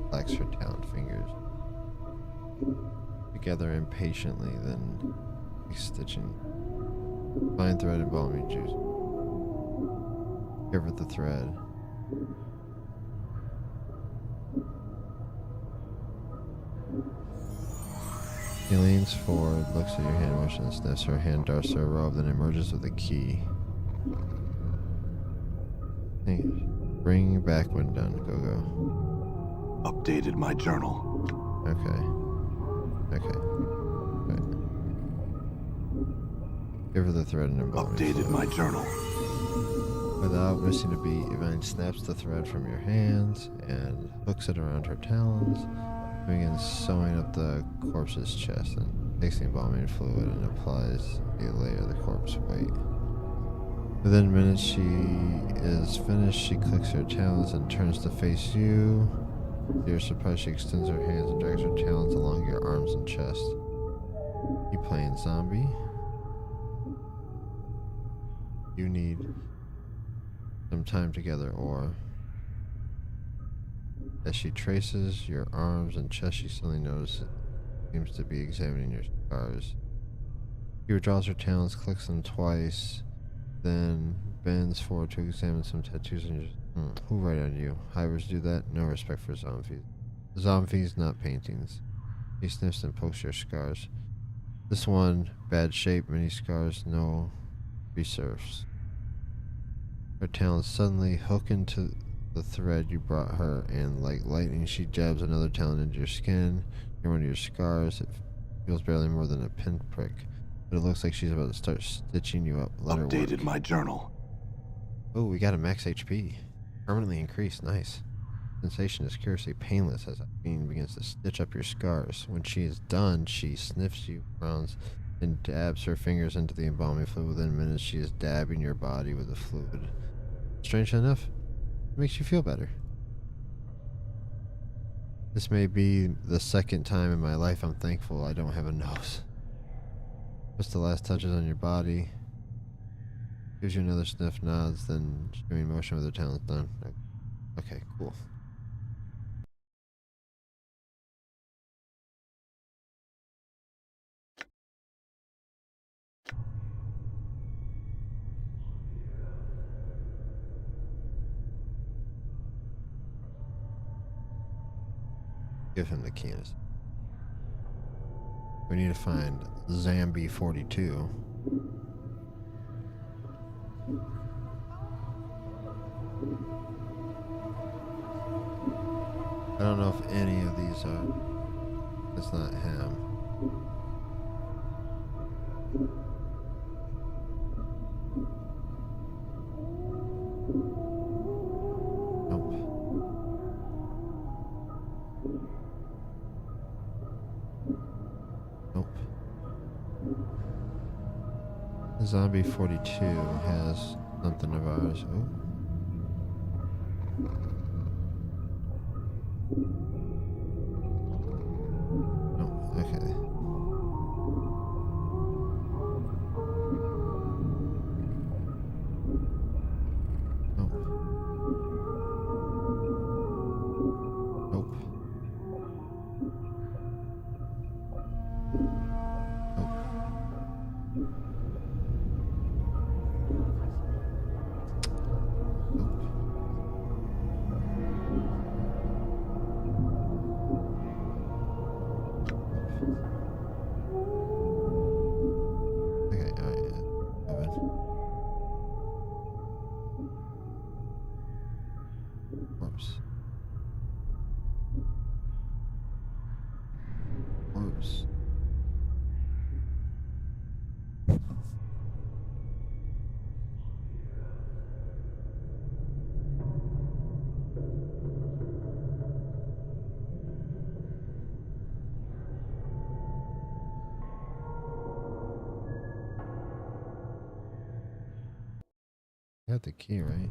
Flags her taloned fingers together impatiently, then stitching. Fine thread and balmy juice. Give her the thread. He leans forward, looks at your hand motion, and sniffs. Her hand darts to her robe, then emerges with a key. Bring back when done. Go. Updated my journal. Okay. Right. Give her the thread and embalming Updated fluid. my journal. Without missing a beat, Yvonne snaps the thread from your hands and hooks it around her talons, begins sewing up the corpse's chest, and takes the embalming fluid and applies a layer of the corpse weight. Within minutes she is finished. She clicks her talons and turns to face you. To your surprise, she extends her hands and drags her talons along your arms and chest. You playing zombie? You need some time together, or... As she traces your arms and chest, she suddenly notices it seems to be examining your scars. She withdraws her talons, clicks them twice, then bends forward to examine some tattoos on your... Who write on you? Hivers do that? No respect for zombies. Zombies, not paintings. She sniffs and pokes your scars. This one, bad shape, many scars, no reserves. Her talons suddenly hook into the thread you brought her, and like lightning, she jabs another talon into your skin, near one of your scars. It feels barely more than a pinprick, but it looks like she's about to start stitching you up. Let her work. Updated my journal. Oh, we got a max HP. Permanently increased. Nice. Sensation is curiously painless as Irene begins to stitch up your scars. When she is done, she sniffs you, frowns, and dabs her fingers into the embalming fluid. Within minutes, she is dabbing your body with the fluid. Strangely enough, it makes you feel better. This may be the second time in my life I'm thankful I don't have a nose. Puts the last touches on your body. Gives you another sniff, nods, then streaming motion with her talons done. Okay, cool. Give him the keys. We need to find Zambi 42. I don't know if any of these are. It's not him. Nope. Nope. Zombie 42 has something of ours. Oh. Okay. Nope. Nope. Nope. Nope. got the key, right?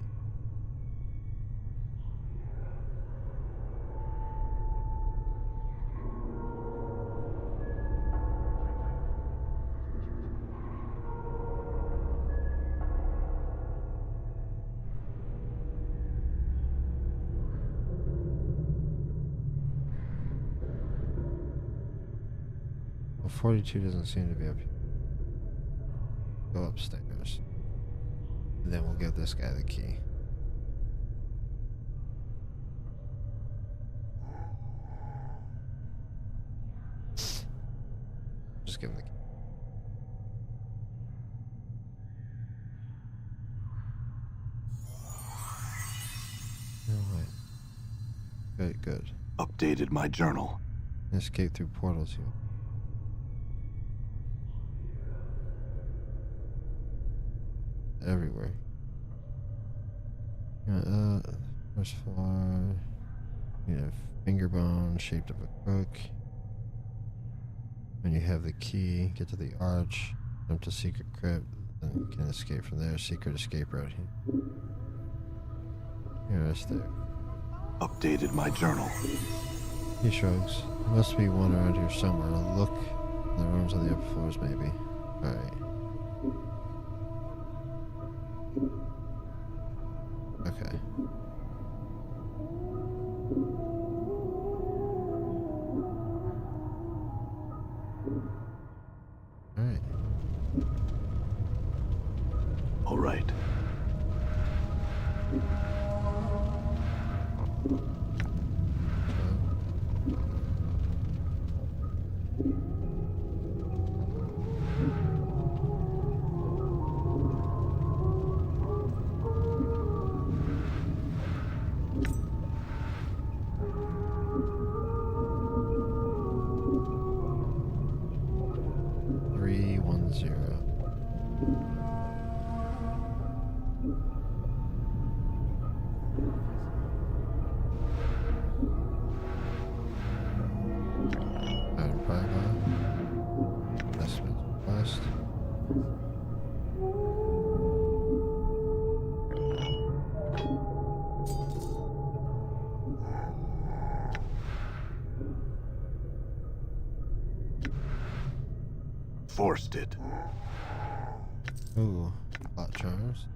Well, 42 doesn't seem to be up here. Go upstairs. And then we'll give this guy the key. Just give him the key. No, wait. Good, good. Updated my journal. Escape through portals here. Everywhere. First floor. You have finger bone shaped of a crook. When you have the key, get to the arch, jump to secret crypt, then you can escape from there. Secret escape route here. Here, that's there. Updated my journal. He shrugs. There must be one around here somewhere. I'll look in the rooms on the upper floors, maybe. Alright. Okay. Alright. All right. Forced it. Ooh, plot charms.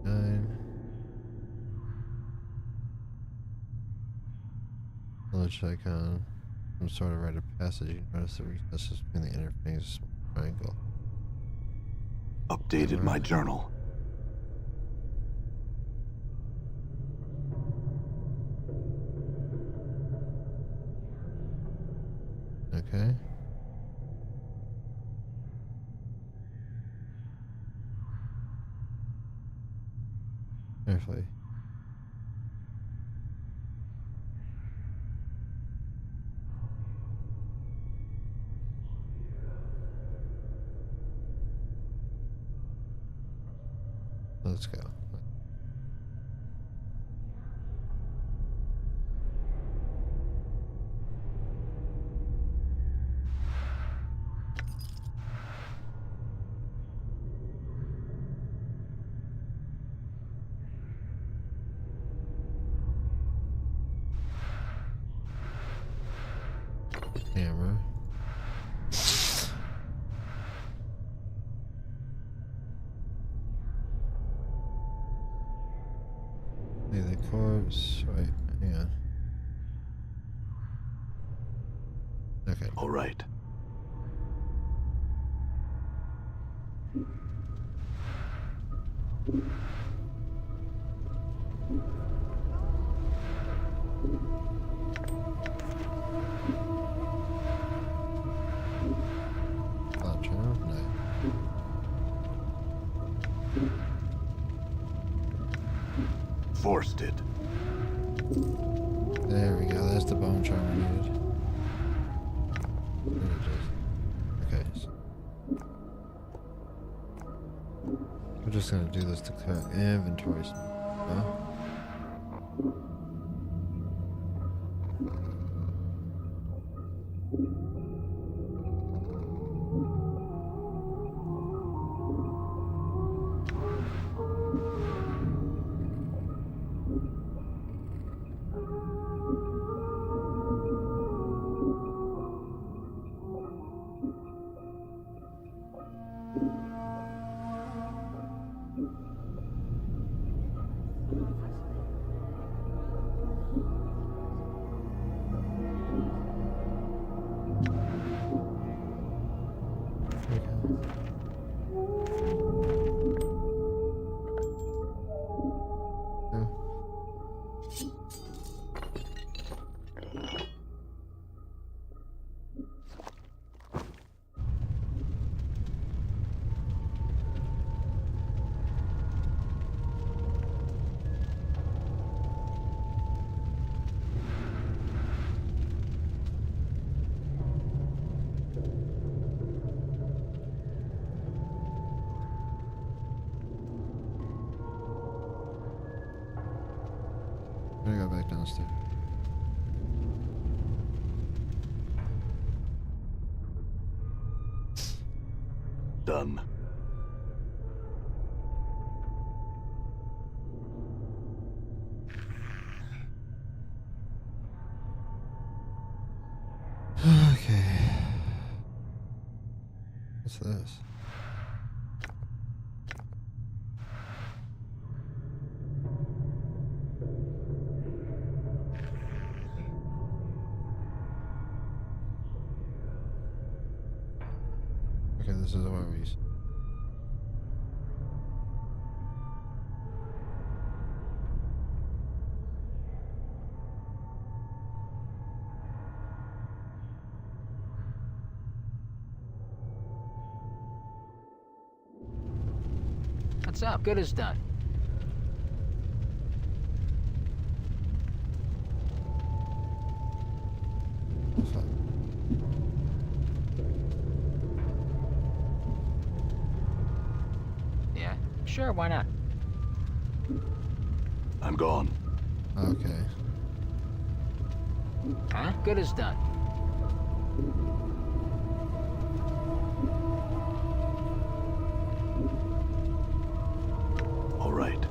9. Knowledge icon. Some sort of rite of passage. You notice the recesses between the inner fangs triangle. Updated my journal. Okay. Carefully. Let's go. Camera. Hey, the corpse. Right. Hang on. Okay. All right. Plot charm. No. Forced it. There we go. That's the bone charm we needed. There it is. Okay. So we're just gonna do this to clear inventory. Huh? I'm gonna go back downstairs. Done. Okay. What's this? Okay, this is where we. What's up? Good as done. Fuck. Yeah, sure, why not? I'm gone. Okay. Huh? Good as done. All right.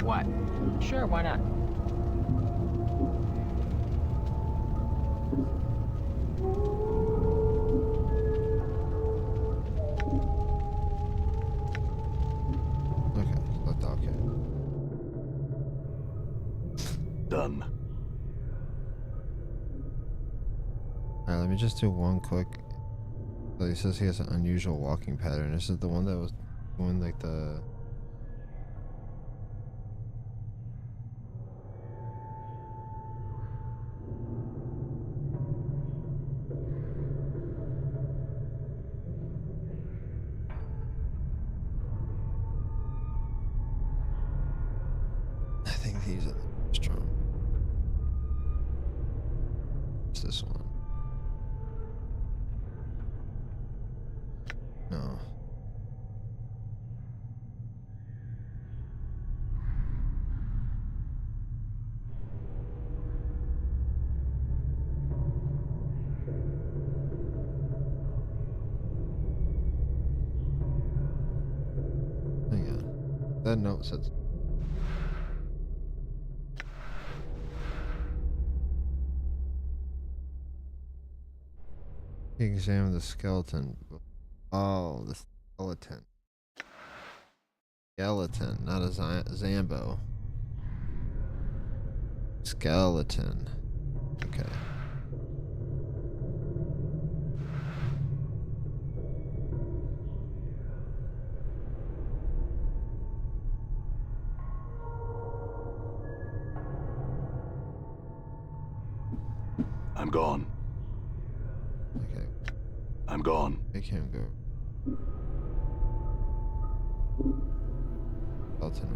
What? Sure, why not? Okay. Okay. Done. Alright, let me just do one quick. So he says he has an unusual walking pattern. This is the one that was doing like the. I think these are the strong. It's this one. No. Hang on. That note says. Examine the skeleton. Oh, the skeleton. Skeleton, not a Zambo. Skeleton. Okay. I'm gone. Okay. I'm gone. Make him go. Skeleton.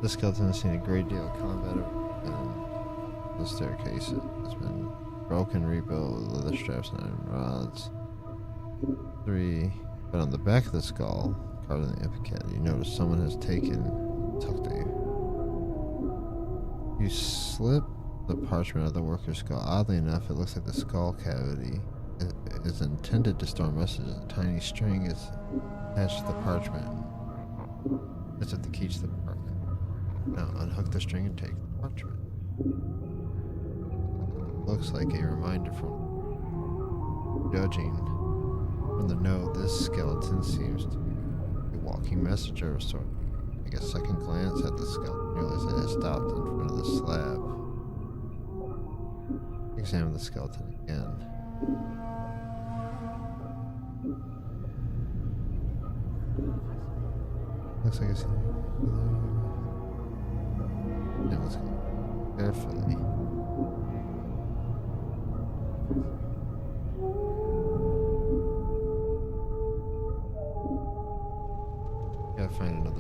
The skeleton has seen a great deal of combat and the staircase has been broken, rebuilt with leather straps and iron rods. 3. But on the back of the skull, carved in the epichet, you notice someone has tucked at you. You slip the parchment out of the worker's skull. Oddly enough, it looks like the skull cavity is intended to store messages. A tiny string is attached to the parchment, as if the key to the parchment. Now unhook the string and take the parchment. Looks like a reminder from Judging from the note, this skeleton seems to be a walking messenger of sort. Take a second glance at the skeleton, realize it has stopped in front of the slab. Examine the skeleton again. Looks like it's now let's go carefully. Gotta find another.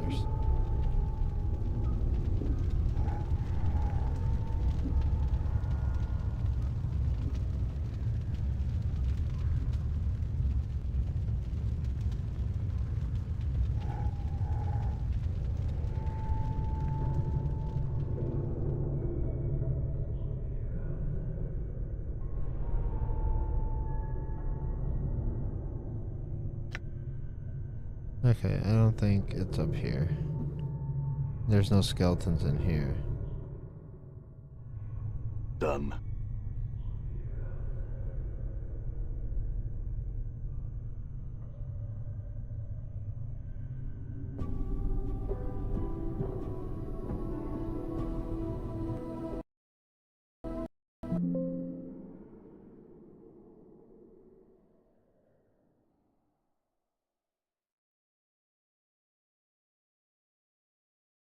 Okay, I don't think it's up here. There's no skeletons in here. Done.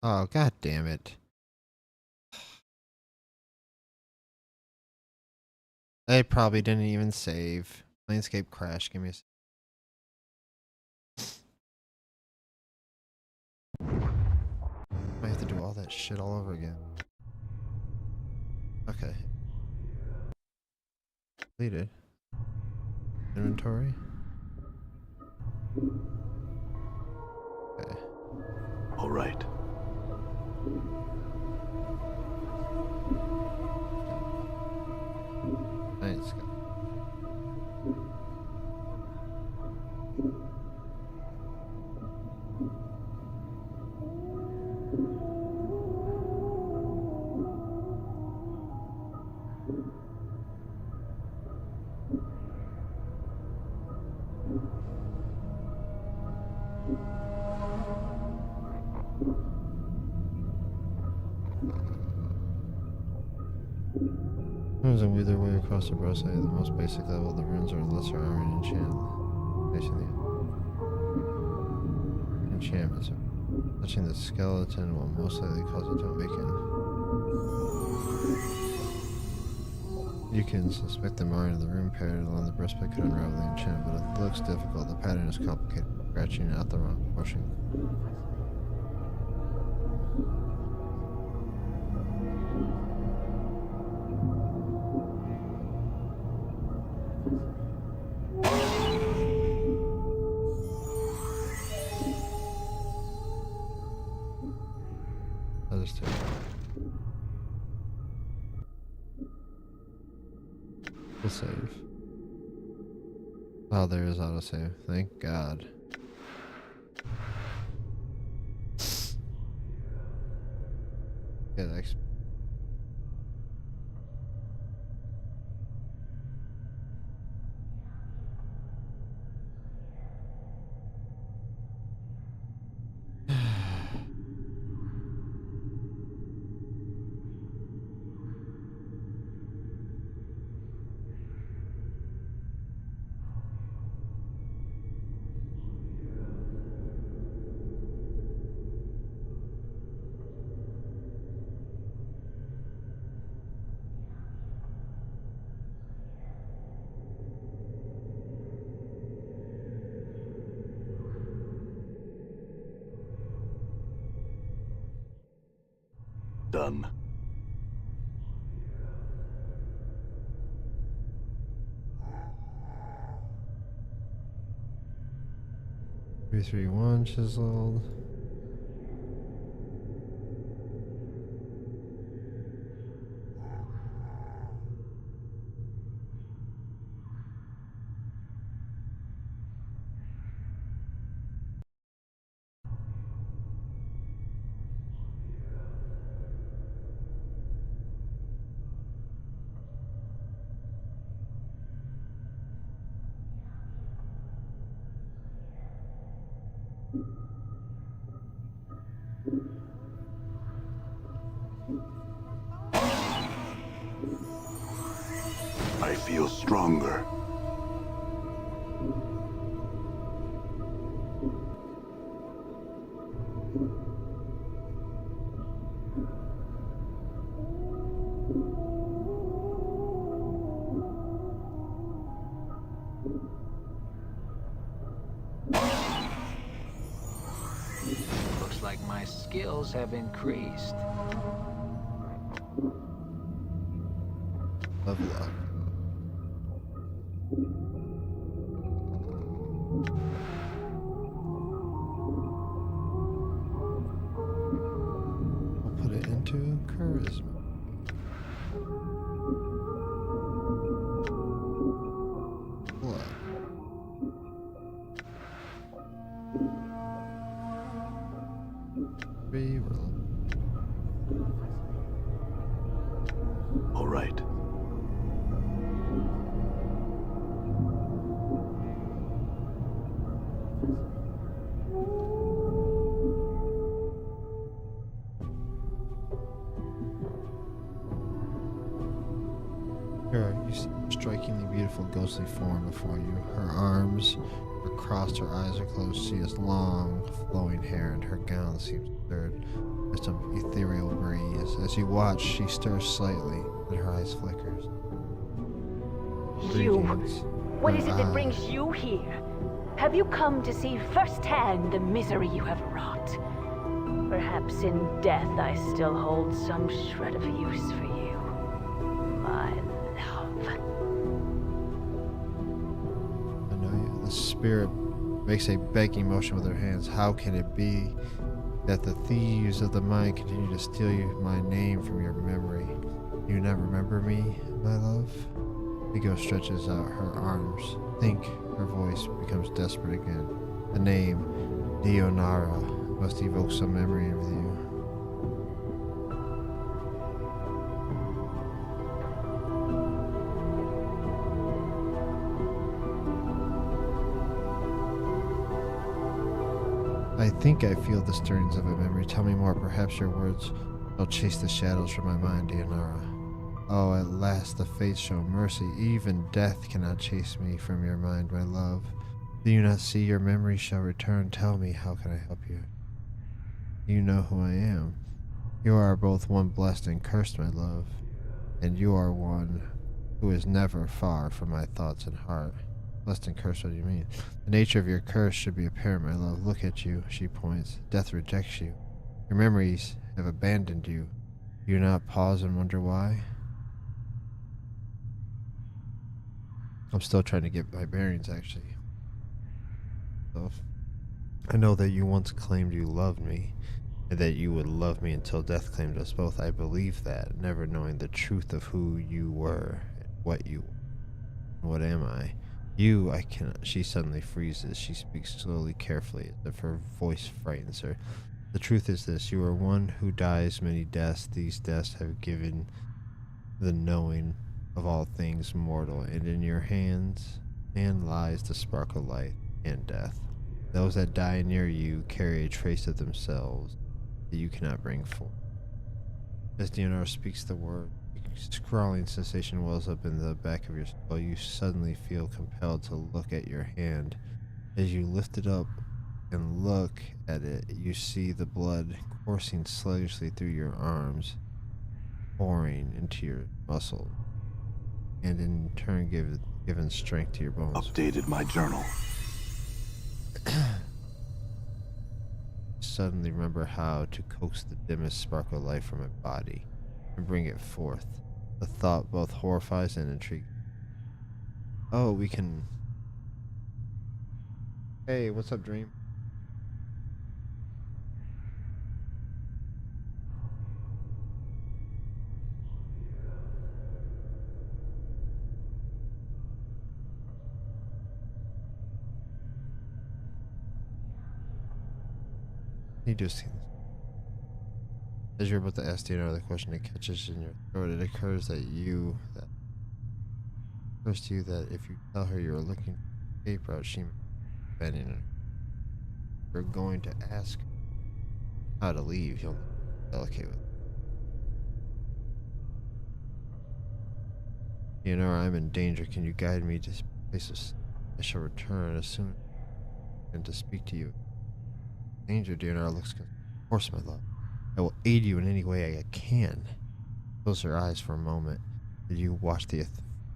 Oh, god damn it. I probably didn't even save. Planescape crash. Give me a I have to do all that shit all over again. Okay. Completed. Inventory. Okay. All right. Nice. Runes and weave their way across the breastplate at the most basic level. The runes are lesser armor and enchantments. Touching the skeleton will most likely cause it to awaken. You can suspect the marring of the rune pattern along the breastplate could unravel the enchantment, but it looks difficult. The pattern is complicated, scratching out the wrong portion. Others too. We'll save. Oh, there is autosave. Thank God. Get XP. Done. Three, three, one chiseled. feel stronger. Looks like my skills have increased. Level up. We'll put it into charisma. Level up. Reroll. All right. Here, you see a strikingly beautiful ghostly form before you. Her arms are crossed, her eyes are closed. She has long, flowing hair, and her gown seems stirred by some ethereal breeze. As you watch, she stirs slightly, and her eyes flickers. You! Greetings. What Her is it that eyes- brings you here? Have you come to see firsthand the misery you have wrought? Perhaps in death I still hold some shred of use for you, my love. I know you. The spirit makes a begging motion with her hands. How can it be that the thieves of the mind continue to steal my name from your memory? Do you not remember me, my love? The ghost stretches out her arms. Think, her voice becomes desperate again. The name, Dionara, must evoke some memory with you. I think I feel the stirrings of a memory. Tell me more. Perhaps your words will chase the shadows from my mind, Dionara. Oh, at last the fates show mercy. Even death cannot chase me from your mind, my love. Do you not see your memory shall return? Tell me, how can I help you? You know who I am. You are both one blessed and cursed, my love. And you are one who is never far from my thoughts and heart. Blessed and cursed, what do you mean? The nature of your curse should be apparent, my love. Look at you, she points. Death rejects you. Your memories have abandoned you. Do you not pause and wonder why? I'm still trying to get my bearings, actually. So, I know that you once claimed you loved me, and that you would love me until death claimed us both. I believe that, never knowing the truth of who you were, and what you were. What am I? You, I cannot. She suddenly freezes. She speaks slowly, carefully, as if her voice frightens her. The truth is this: you are one who dies many deaths. These deaths have given the knowing of all things mortal, and in your hand lies the spark of life and death. Those that die near you carry a trace of themselves that you cannot bring forth. As Dionara speaks the word, a scrawling sensation wells up in the back of your skull. You suddenly feel compelled to look at your hand. As you lift it up and look at it, you see the blood coursing sluggishly through your arms, pouring into your muscles, and in turn given strength to your bones. Updated my journal. Suddenly remember how to coax the dimmest spark of life from my body and bring it forth. The thought both horrifies and intrigues. Oh, we can... Hey, what's up, Dream? You just see this. As you're about to ask the other question, it catches in your throat. It occurs to you that if you tell her you're looking for a escape route, she may be abandon it. You're going to ask her how to leave. You'll be delicate with it. You know I'm in danger. Can you guide me to places? I shall return as soon and to speak to you. Danger, dear Nara looks concerned. Of course, my love. I will aid you in any way I can. Close her eyes for a moment. Did you watch the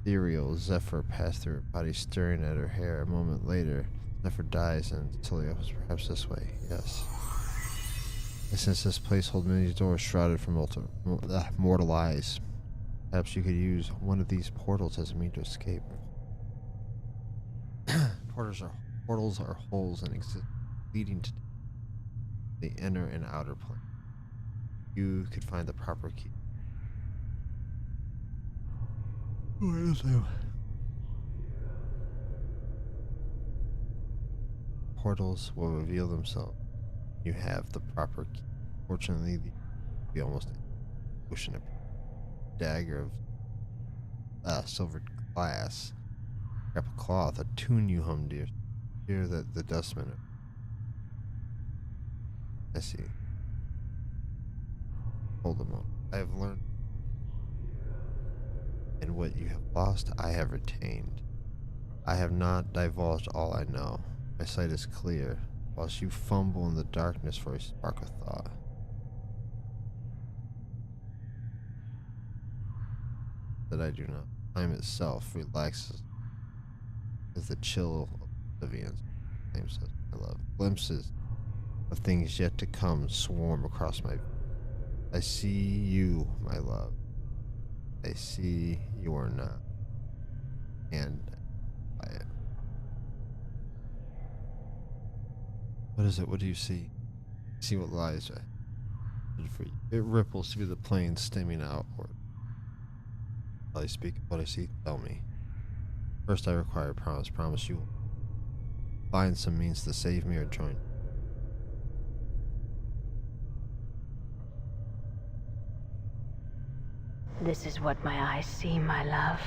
ethereal Zephyr pass through her body, stirring at her hair? A moment later, Zephyr dies and slowly opens. Perhaps this way. Yes. And since this place holds many doors shrouded from mortal eyes, perhaps you could use one of these portals as a means to escape. Portals are holes in existence leading to the inner and outer plane. You could find the proper key. Where is him? Portals will reveal themselves. You have the proper key. Fortunately, the almost ocean of dagger of silvered glass. Grab a cloth, attune you hum, dear. Hear that the dustman. I see. Hold a moment. I have learned. And what you have lost, I have retained. I have not divulged all I know. My sight is clear, whilst you fumble in the darkness for a spark of thought. That I do not. Time itself relaxes as the chill of oblivion. Name says, I love. Glimpses of things yet to come swarm across my. I see you, my love. I see you are not. And I am. What is it? What do you see? See what lies ahead for you. It ripples through the plain, stemming outward. While I speak of what I see, tell me. First I require a promise. Promise you will find some means to save me or join. This is what my eyes see, my love.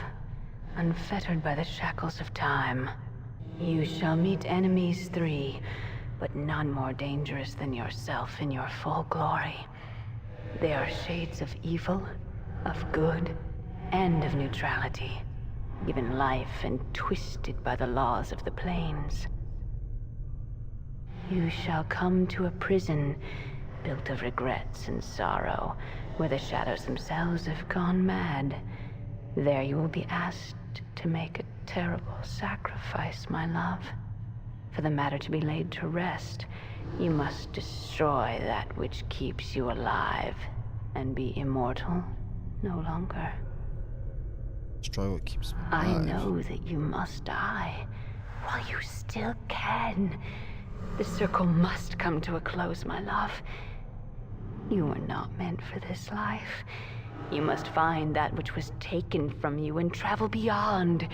Unfettered by the shackles of time. You shall meet enemies 3, but none more dangerous than yourself in your full glory. They are shades of evil, of good, and of neutrality, given life and twisted by the laws of the planes. You shall come to a prison built of regrets and sorrow, where the shadows themselves have gone mad. There you will be asked to make a terrible sacrifice, my love. For the matter to be laid to rest, you must destroy that which keeps you alive, and be immortal no longer. Destroy what keeps me I alive. know that you must die, while you still can. The circle must come to a close, my love. You were not meant for this life. You must find that which was taken from you and travel beyond,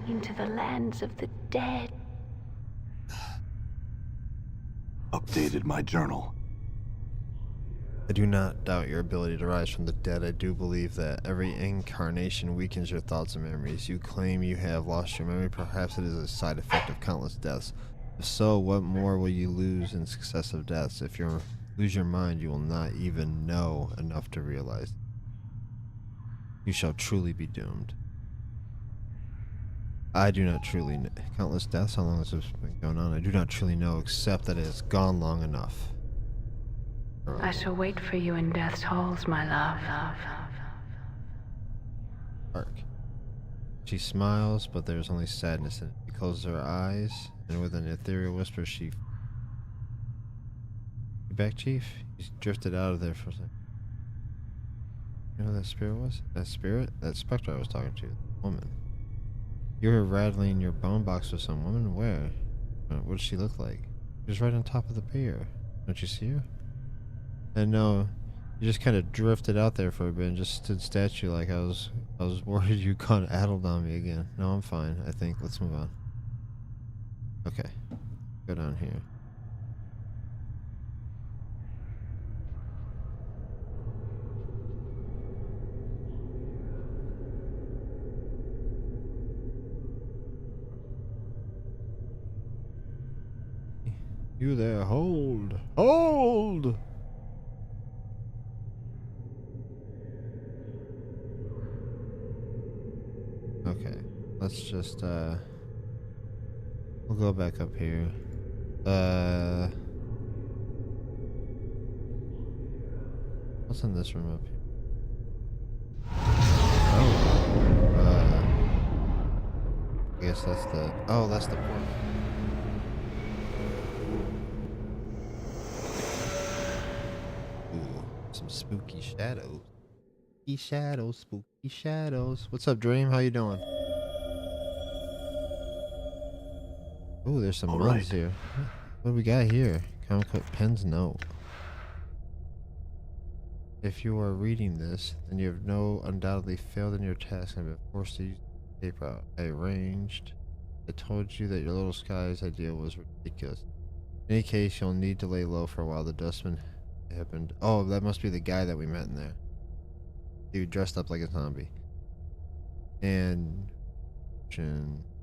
into the lands of the dead. Updated my journal. I do not doubt your ability to rise from the dead. I do believe that every incarnation weakens your thoughts and memories. You claim you have lost your memory. Perhaps it is a side effect of countless deaths. If so, what more will you lose in successive deaths? If you lose your mind, you will not even know enough to realize. You shall truly be doomed. I do not truly know. Countless deaths? How long has this been going on? I do not truly know, except that it has gone long enough. I shall wait for you in death's halls, my love. Dark. She smiles, but there is only sadness in it. She closes her eyes, and with an ethereal whisper, she... You back, Chief? He's drifted out of there for a second. You know who that spirit was? That spirit? That specter I was talking to. The woman. You were rattling your bone box with some woman? Where? What does she look like? She was right on top of the pier. Don't you see her? And no, you just kind of drifted out there for a bit and just stood statue like I was worried you got addled on me again. No, I'm fine, I think. Let's move on. Okay. Go down here. You there, hold! Hold! Okay. Let's just we'll go back up here. What's in this room up here? Oh. I guess that's the that's the portal. Ooh, some spooky shadows. Spooky shadows, spooky shadows. What's up, Dream? How you doing? Ooh, there's some All runs right. here. What do we got here? Comic Book Pen's note. If you are reading this, then you have undoubtedly failed in your task and been forced to use paper. I arranged. I told you that your little Sky's idea was ridiculous. In any case, you'll need to lay low for a while. The dustman happened. Oh, that must be the guy that we met in there. Dude dressed up like a zombie. And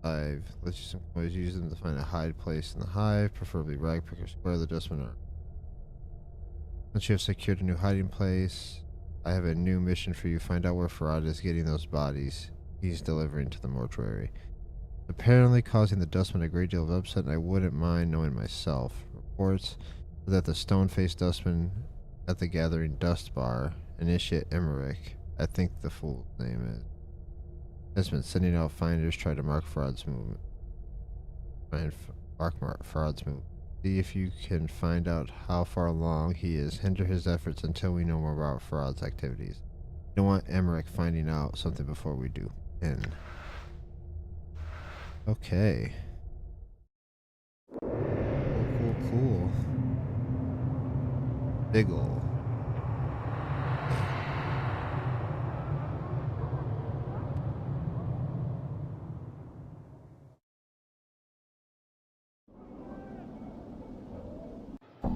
I've let you some coins. Use them to find a hide place in the hive, preferably Ragpicker Square. The dustmen are. Once you have secured a new hiding place, I have a new mission for you. Find out where Farad is getting those bodies he's delivering to the mortuary. Apparently causing the dustman a great deal of upset, and I wouldn't mind knowing myself. Reports that the stone-faced dustman at the Gathering Dust Bar, Initiate Emmerich, I think the fool's name is, has been sending out finders try to mark Farad's movement. Mark Farad's movement. See if you can find out how far along he is. Hinder his efforts until we know more about Farad's activities. You don't want Emmerich finding out something before we do. Okay. Cool. Big ol'.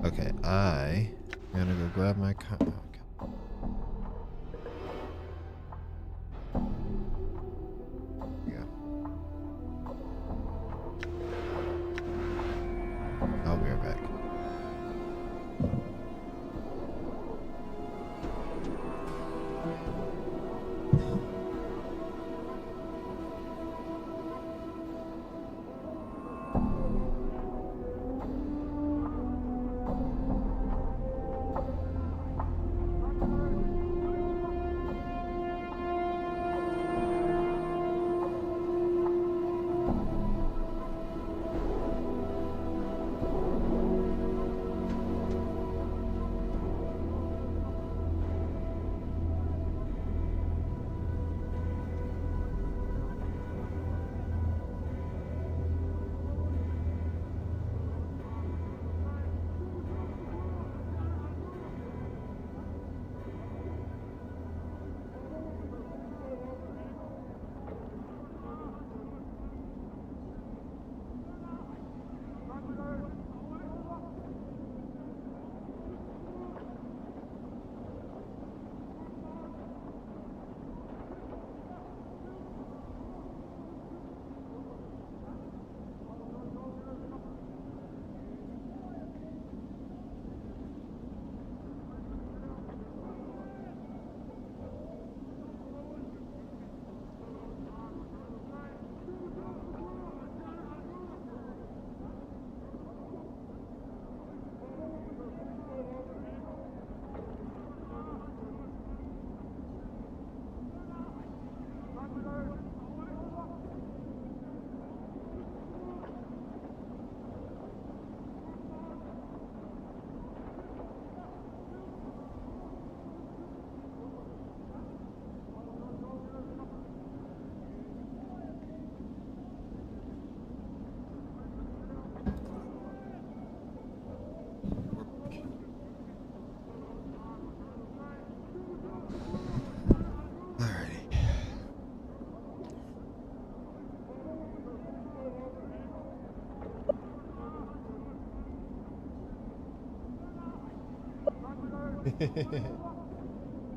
Okay, I'm gonna go grab my Yeah. I'll be right back.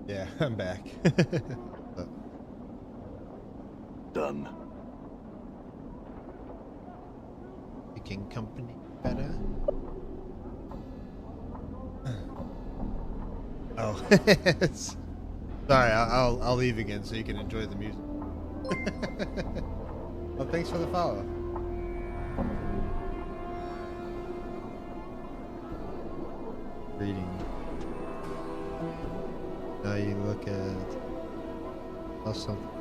Yeah, I'm back. Done. Picking company better. Oh, sorry. I'll leave again so you can enjoy the music. Well, thanks for the follow. Reading. Now you look at something.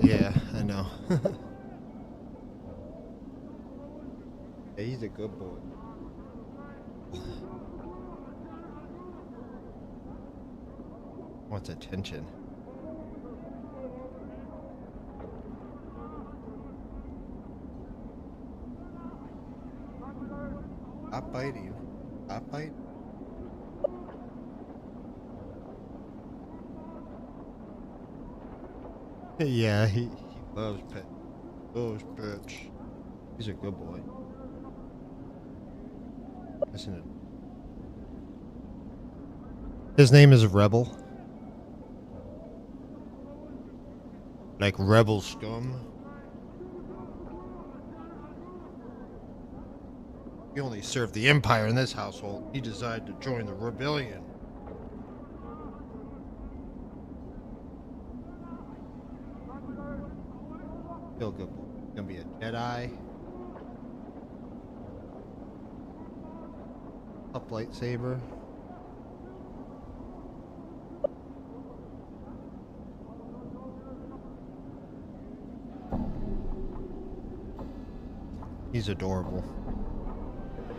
Yeah, I know. Yeah, he's a good boy. Wants attention. Stop biting. Stop biting. Yeah, he loves pet. Loves pets. He's a good boy. Isn't it? His name is Rebel. Like rebel scum. He only served the Empire in this household. He decided to join the rebellion. Feel good boy. Gonna be a Jedi. Up lightsaber. He's adorable.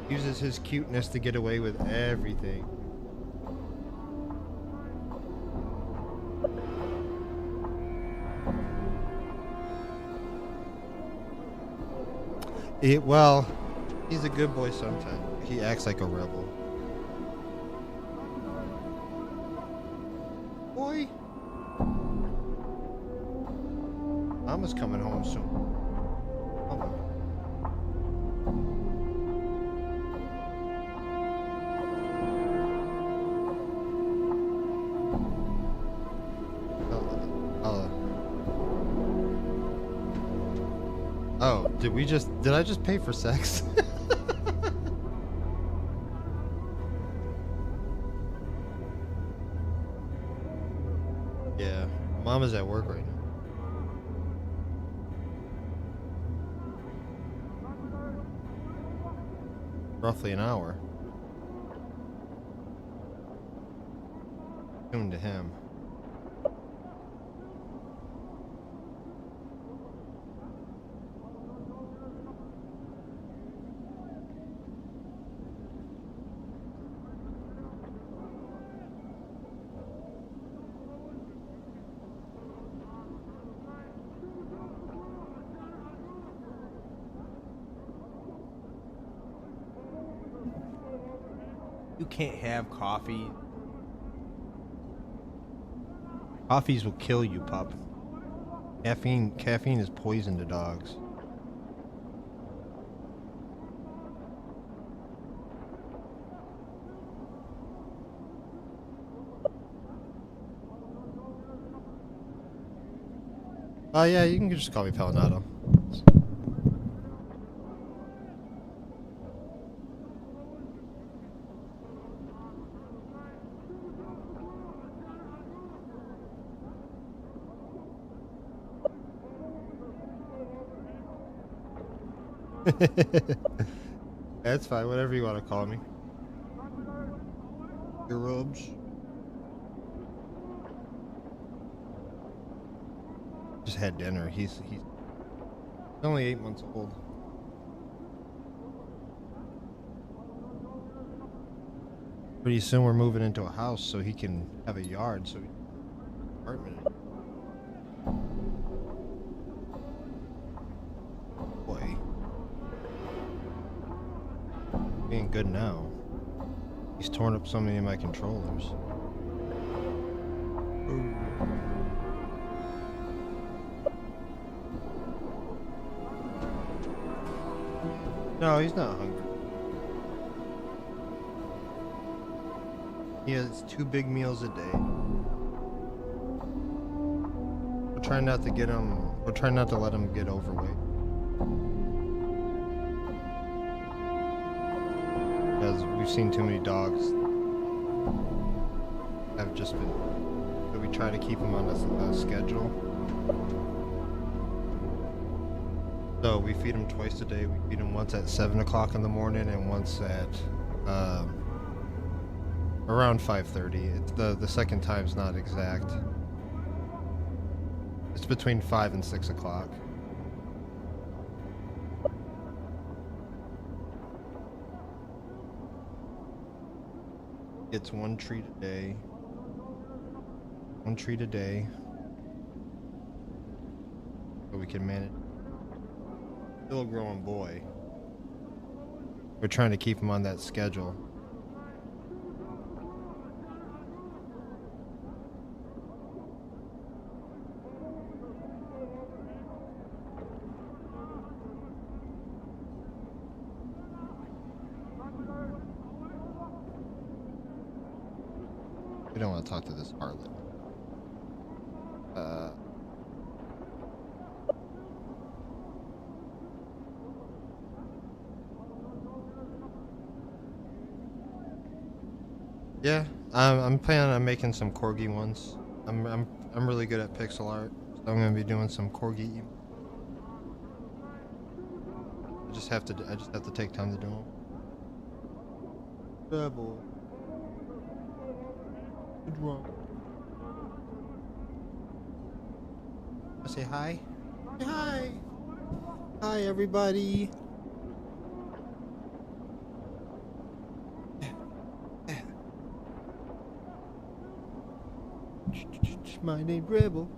Uses his cuteness to get away with everything. Well, he's a good boy sometimes. He acts like a rebel. Boy. Mama's coming home soon. Mama. Oh, did I just pay for sex? Yeah, Mama's at work right now. Roughly an hour. Soon to him. You can't have coffee. Coffees will kill you, pup. Caffeine is poison to dogs. Oh yeah, you can just call me Palinado. That's fine, whatever you want to call me. Your rubs. Just had dinner. He's only 8 months old. Pretty soon we're moving into a house so he can have a yard, so he can have an apartment. Boy. Being good now. He's torn up so many of my controllers. Ooh. No, he's not hungry. He has 2 big meals a day. We're trying not to get him. We're trying not to let him get overweight. Because we've seen too many dogs have just been. So we try to keep him on a schedule. So we feed him twice a day. We feed him once at 7 o'clock in the morning and once at around 5:30. It's the second time's not exact. It's between 5 and 6 o'clock. It's 1 treat a day. 1 treat a day. So we can manage. Still a growing boy. We're trying to keep him on that schedule. We don't want to talk to this harlot. Yeah, I'm planning on making some corgi ones. I'm really good at pixel art, so I'm gonna be doing some corgi. I just have to take time to do them. Yeah, boy. What's wrong? I say hi. Say hi. Hi, everybody. My name Rebel.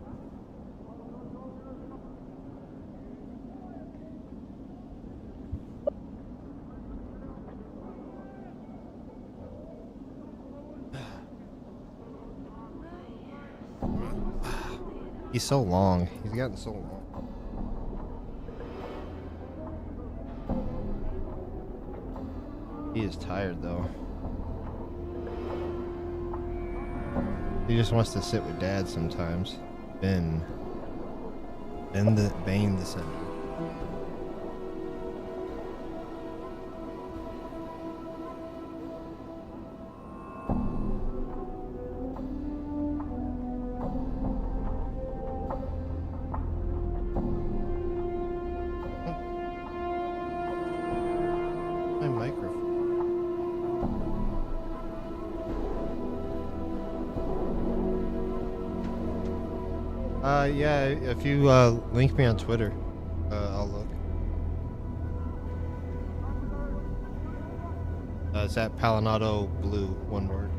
He's so long. He's gotten so long. He is tired though. He just wants to sit with Dad sometimes. Bane the Center. My microphone. Yeah, if you link me on Twitter, I'll look. It's at Palinado Blue, one word.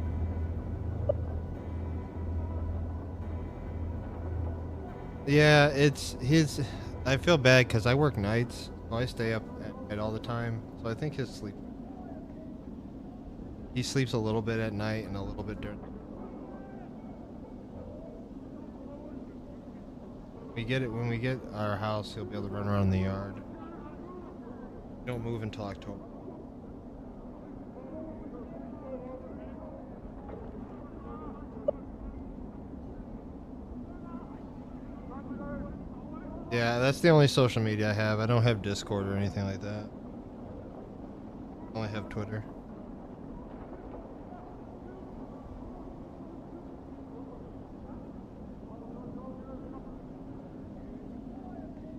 Yeah, it's his. I feel bad because I work nights, so I stay up at night all the time. So I think his sleep. He sleeps a little bit at night and a little bit during. When we get our house, he'll be able to run around the yard. We don't move until October. Yeah, that's the only social media I have. I don't have Discord or anything like that. I only have Twitter.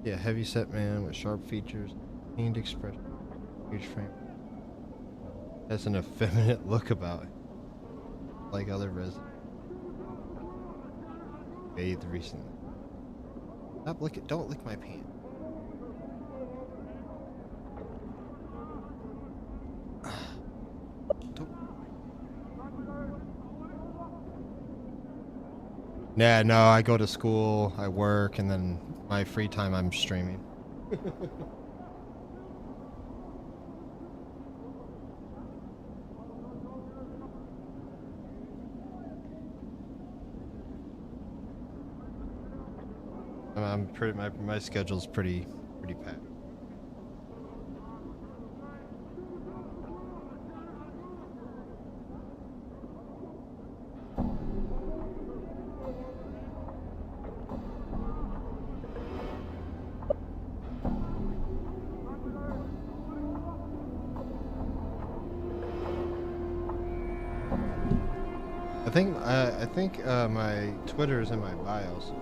Yeah, heavy set man with sharp features, clean expression, huge frame. Has an effeminate look about it, like other residents. Bathed recently. Stop licking. Don't lick my pants. Don't. Yeah, no, I go to school, I work, and then my free time I'm streaming. I'm pretty. My schedule's pretty packed. I think my Twitter is in my bios.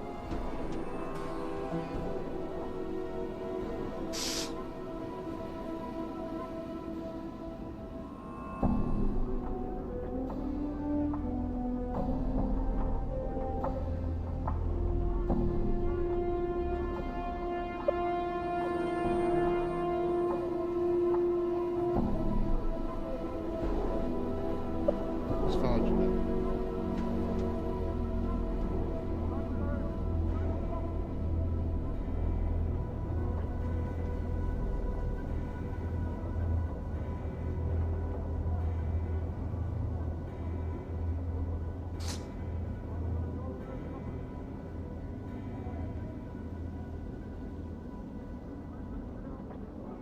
Just followed you there.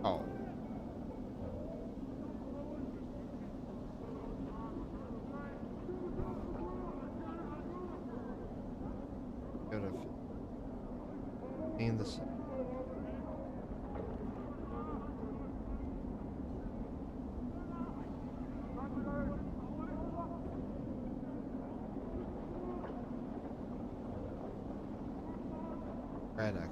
Oh. Gotta clean this. Right, I can.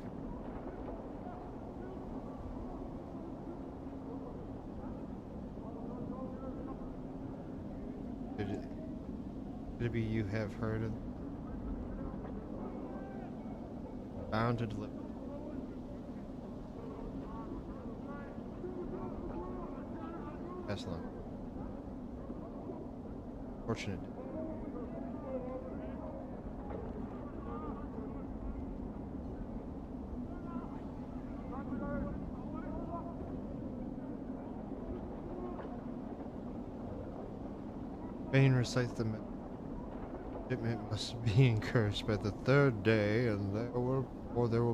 Could it be you have heard of bounded lip? That's long. Fortunate. Bane recites the shipment must be encouraged by the third day, and there will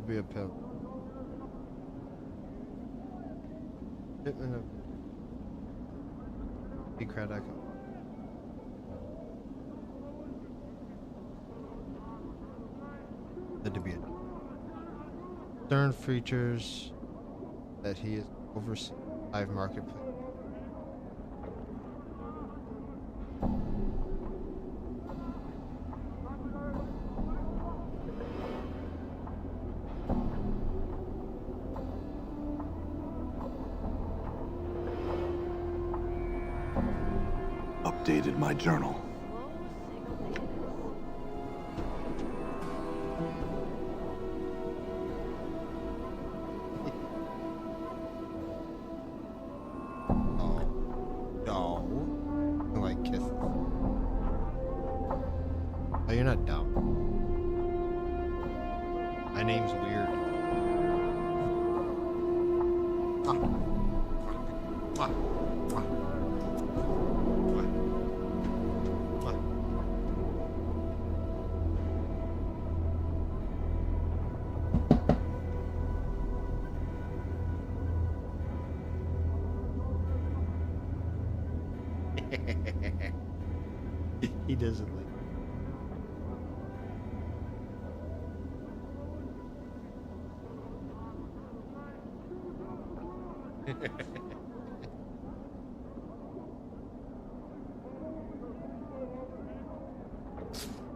be a penalty. Shipment of Craddock. Said to be a stern features that he is overseeing 5 marketplace. Updated my journal. No. I like kisses. Oh, you're not dumb. My name's weird. Mwah. Mwah. Mwah. Mwah. He doesn't like.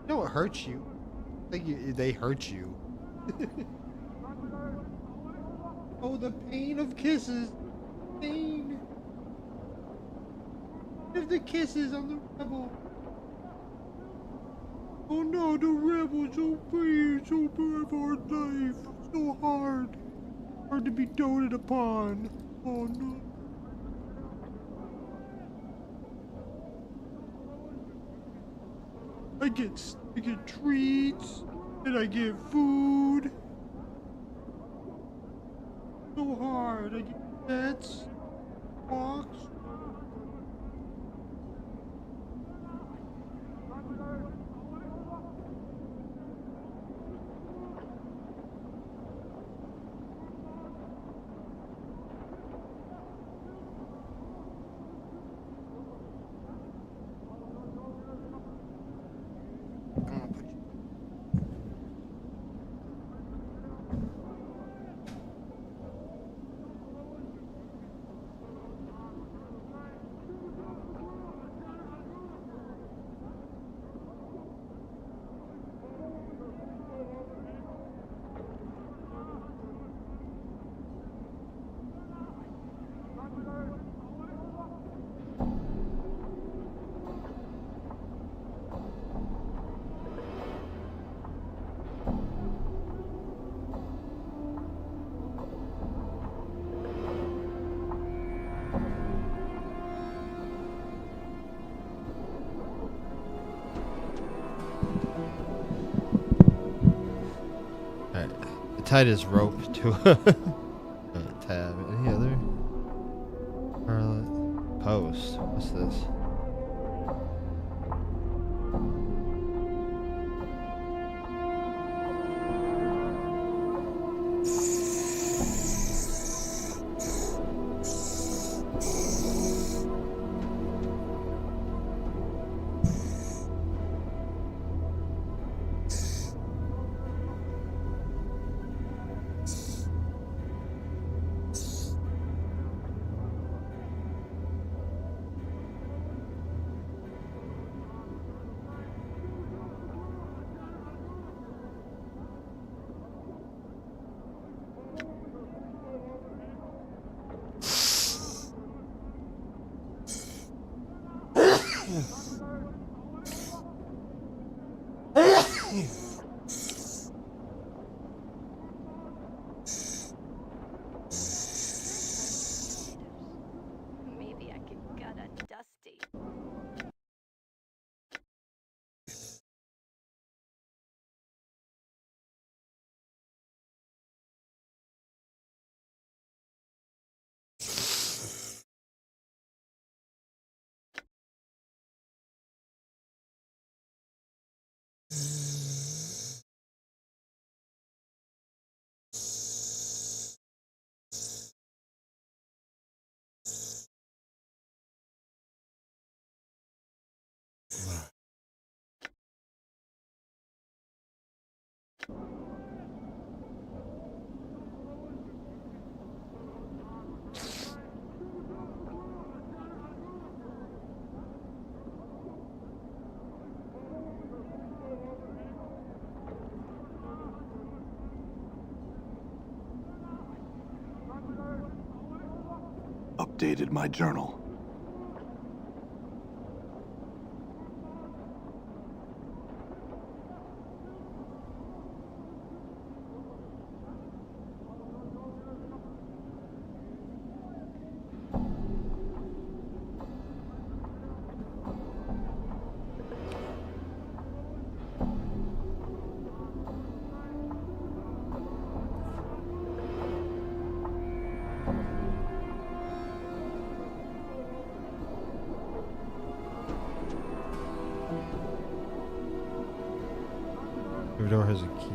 No, it hurts you. Like they hurt you. Oh, the pain of kisses. Pain. Of the kisses on the rebel. Oh no, the rebel, so bad, so to have hard life. So hard. Hard to be doted upon. Oh no. I get treats and I get food. So hard. I get pets, walks. Alright. I tied his rope to a tab. Any other? Harlot. Post. What's this? Maybe I could gut a Dusty. Updated my journal. Every door has a key.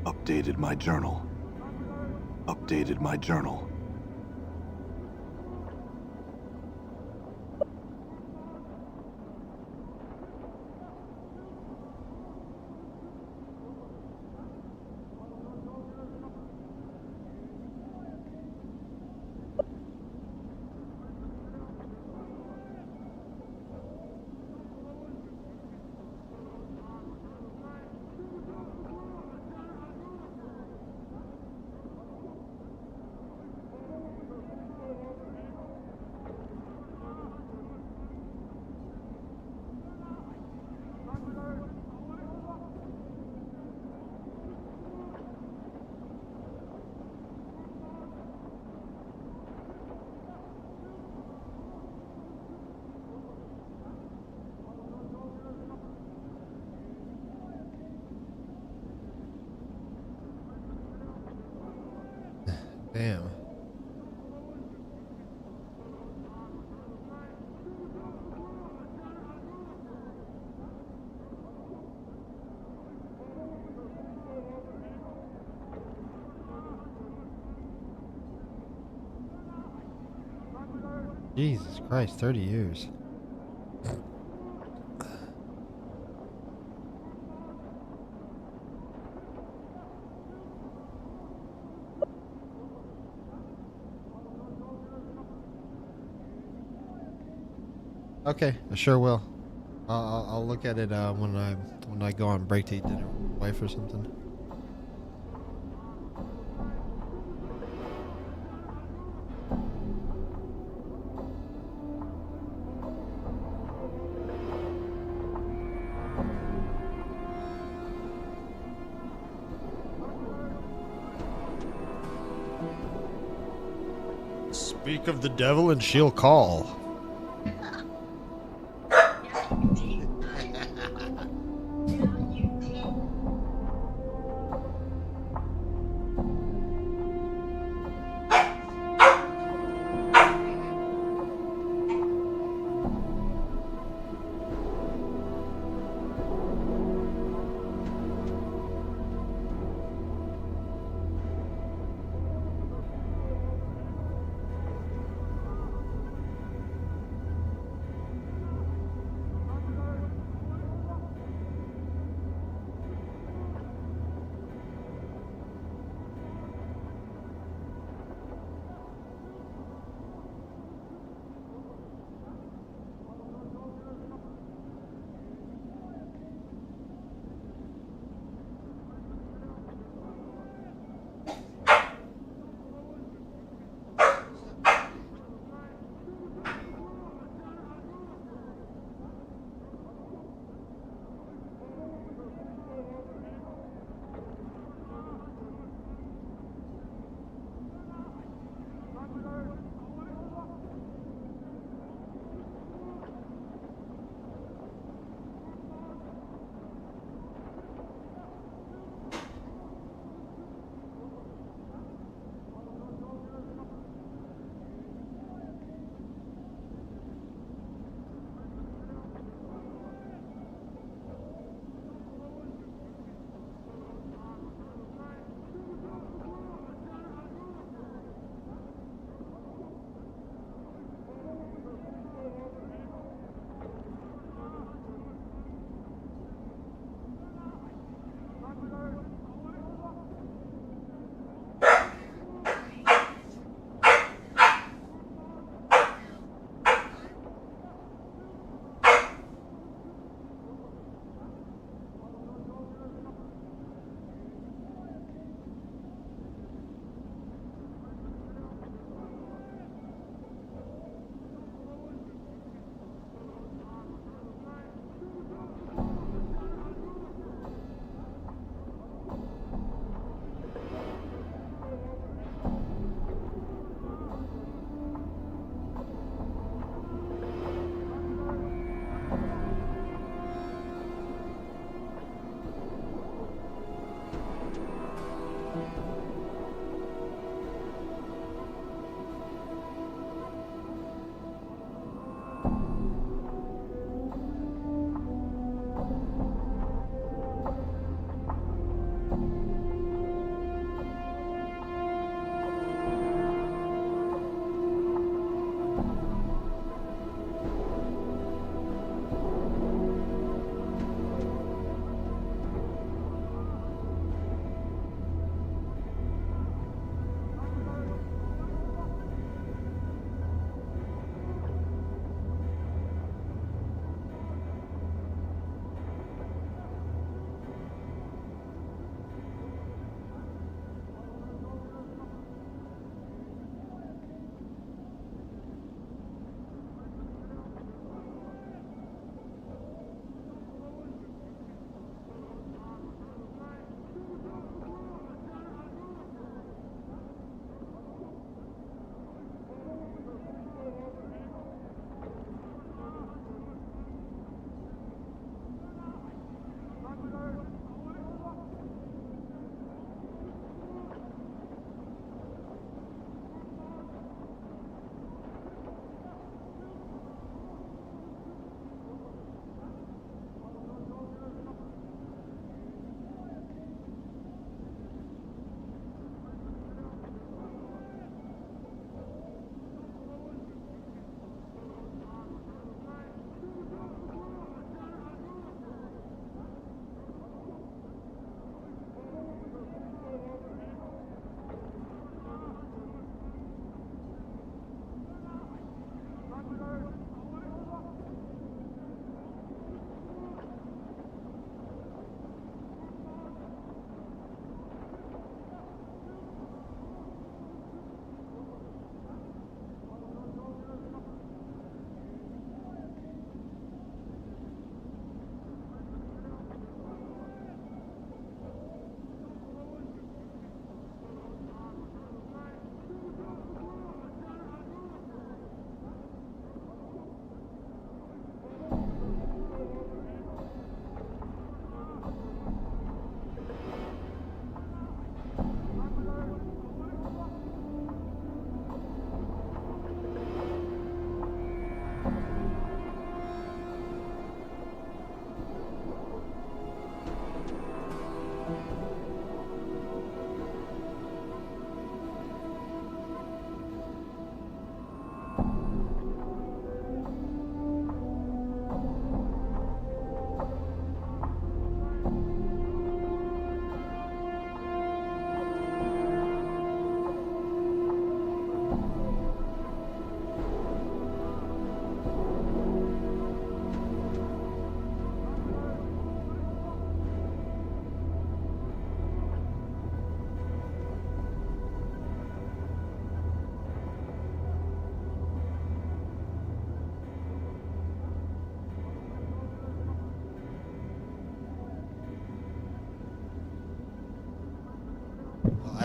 Updated my journal. Updated my journal. Damn. Jesus Christ, 30 years. Okay, I sure will. I'll look at it when I go on break to eat dinner with my wife or something. Speak of the devil and she'll call.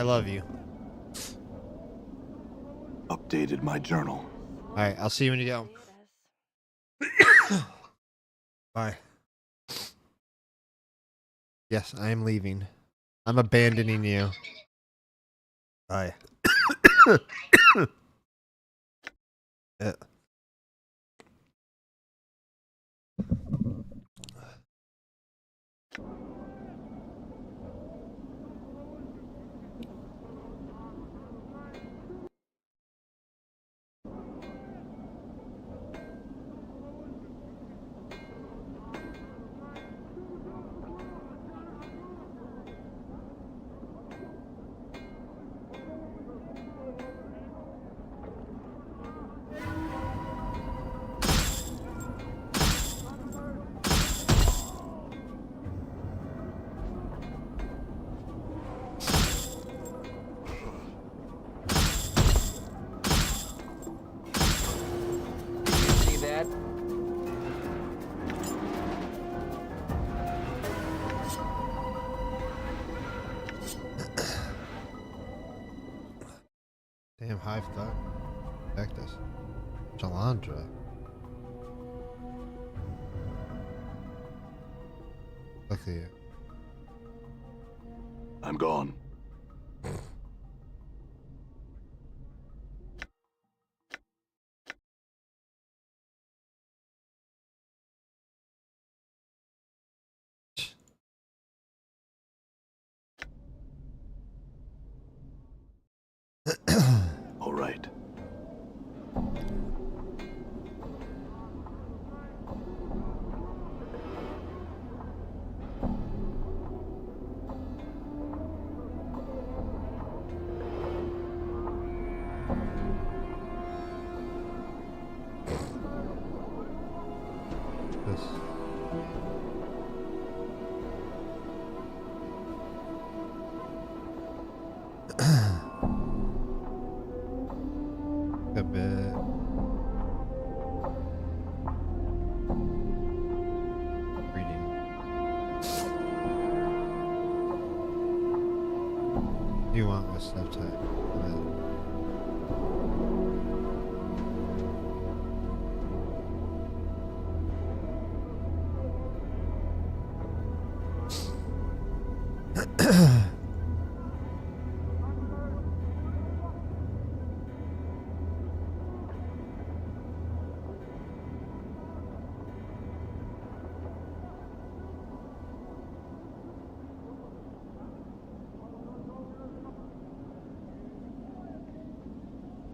I love you. Updated my journal. All right, I'll see you when you go. Bye. Yes, I am leaving. I'm abandoning you. Bye. Yeah. See that? Damn hive thought. Check this. Jalandra. Look at you. I'm gone. All right. This. A bit. Reading. You want with stuff type.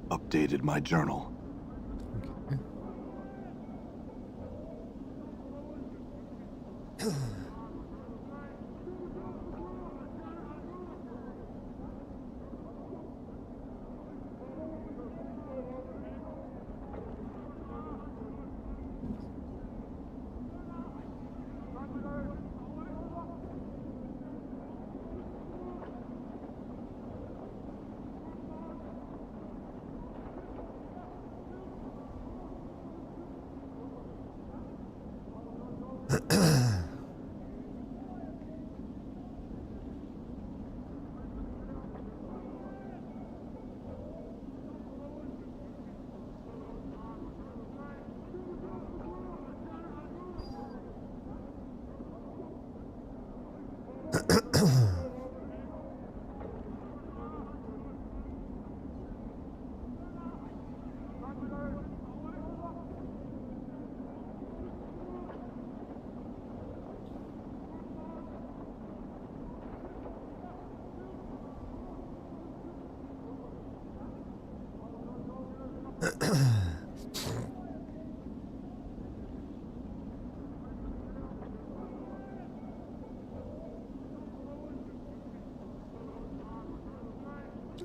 Updated my journal.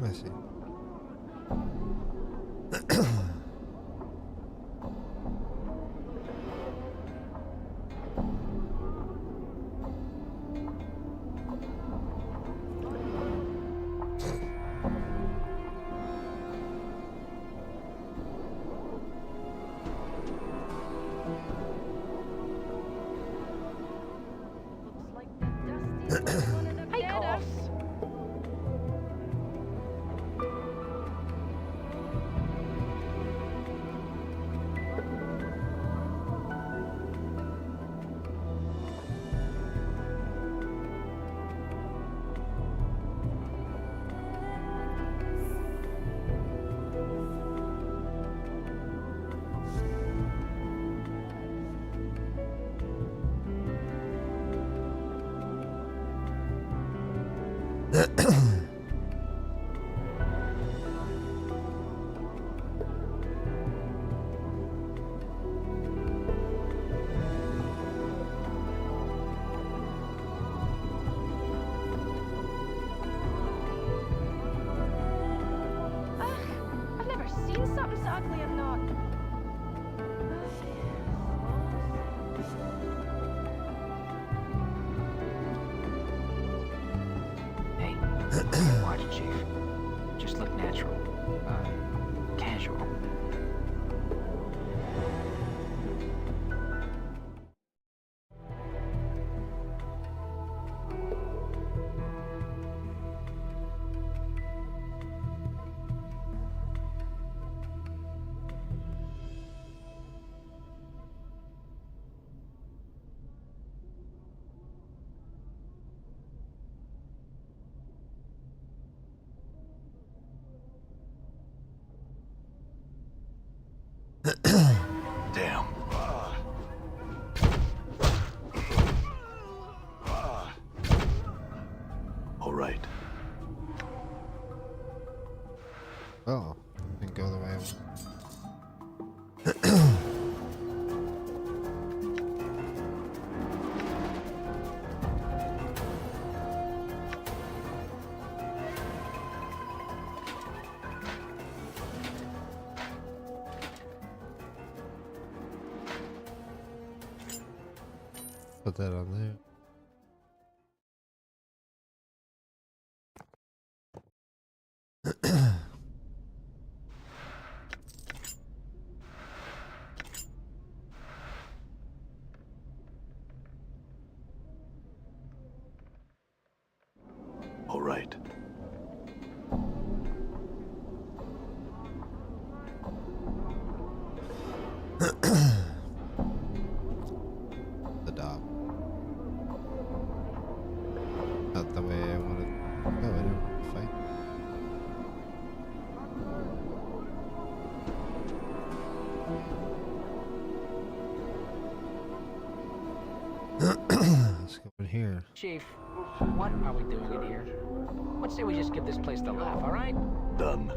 I see. Hey, Corpse. I've never seen something so ugly and not. Hey, watch it, Chief. Just look natural. Casual. Damn. All right. Oh, didn't go the way I wanted. Put that on there. All right. The dog. Not the way I wanted. Oh, I didn't want to fight. Let's go in here. Chief, what are we doing in here? Let's say we just give this place the laugh, all right? Done.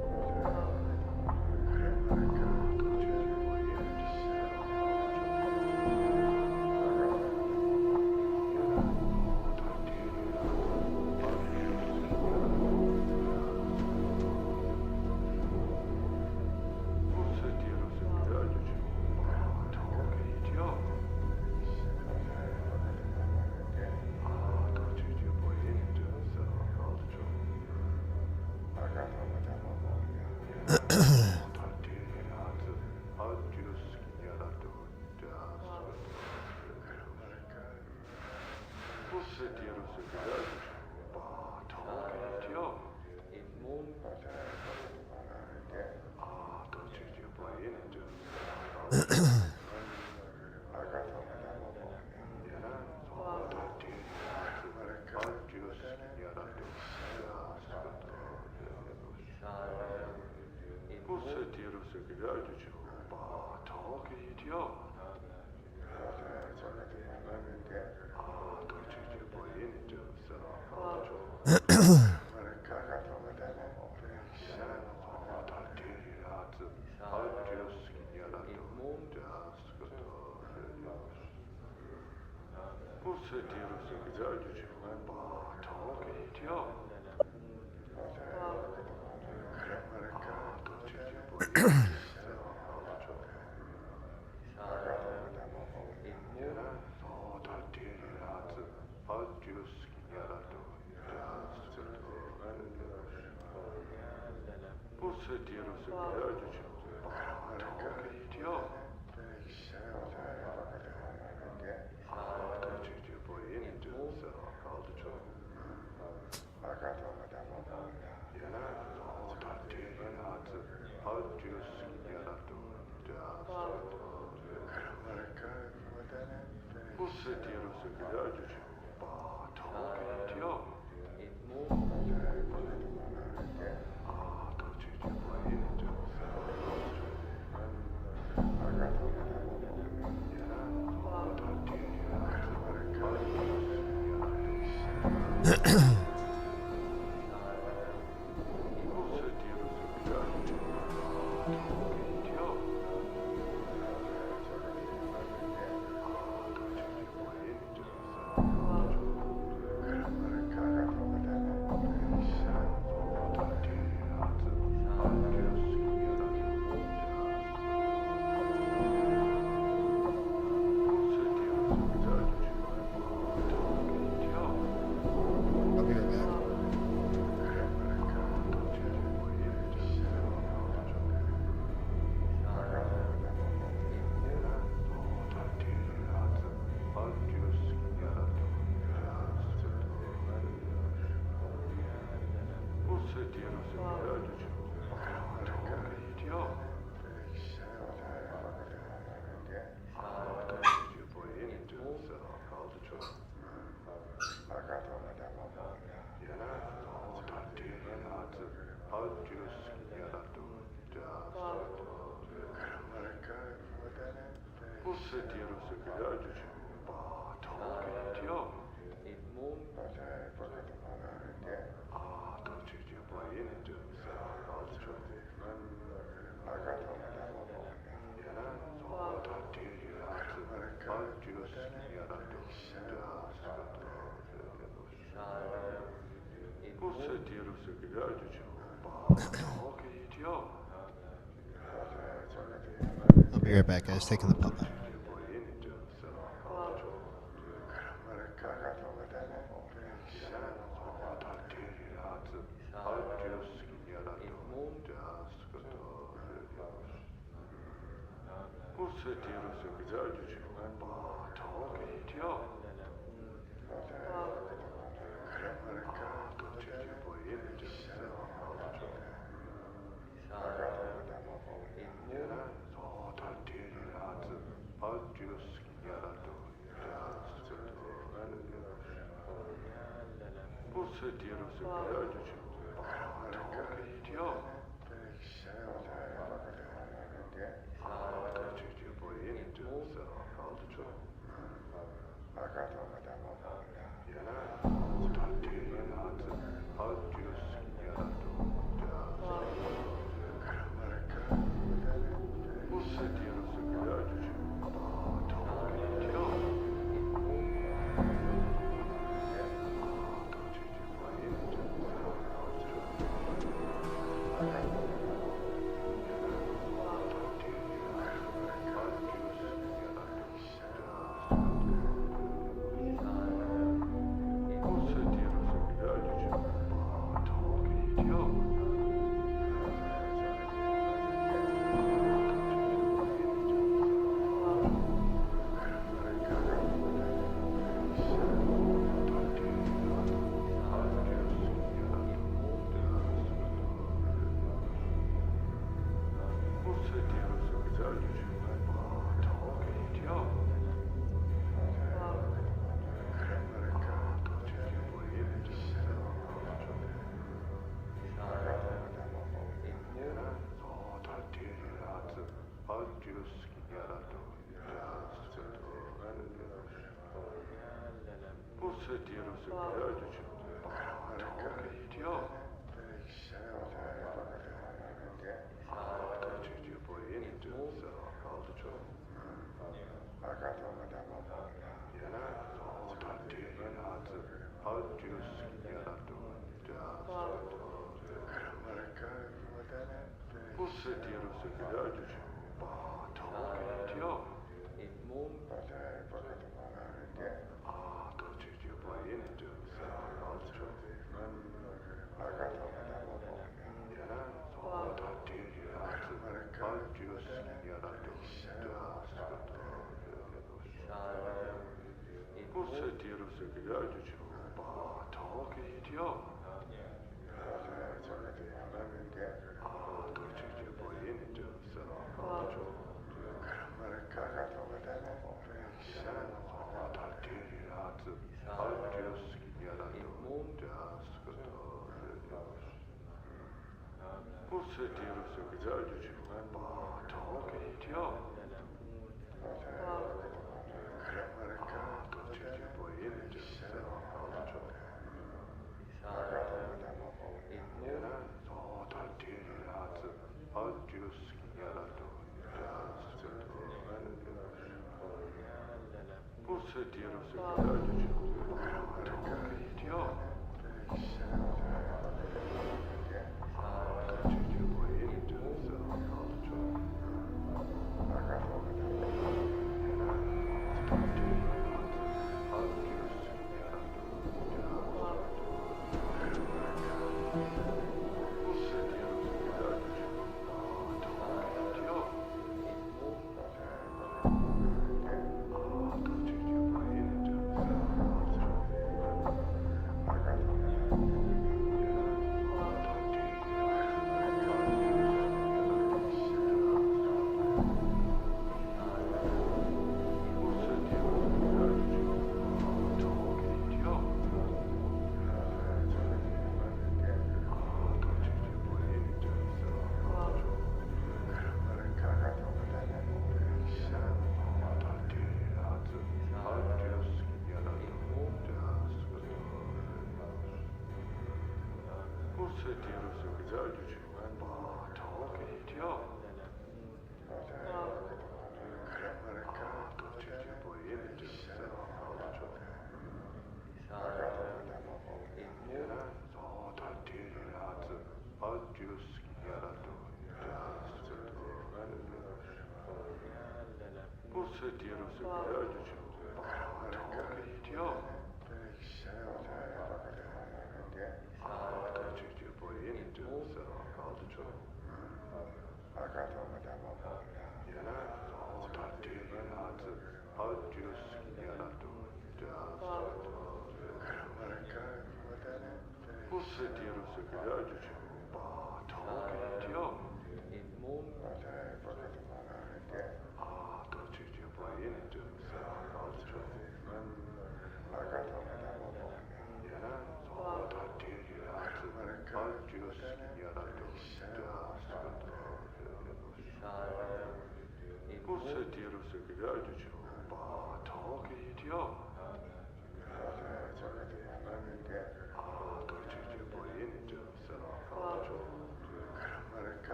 I'll be right back, guys. Taking the pup out.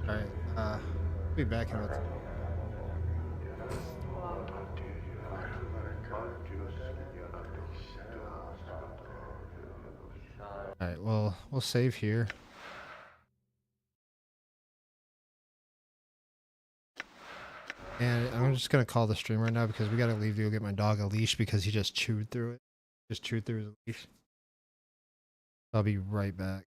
Alright, be back in with. Alright, well, we'll save here. And I'm just gonna call the stream right now because we gotta leave to go get my dog a leash because he just chewed through it. Just chewed through his leash. I'll be right back.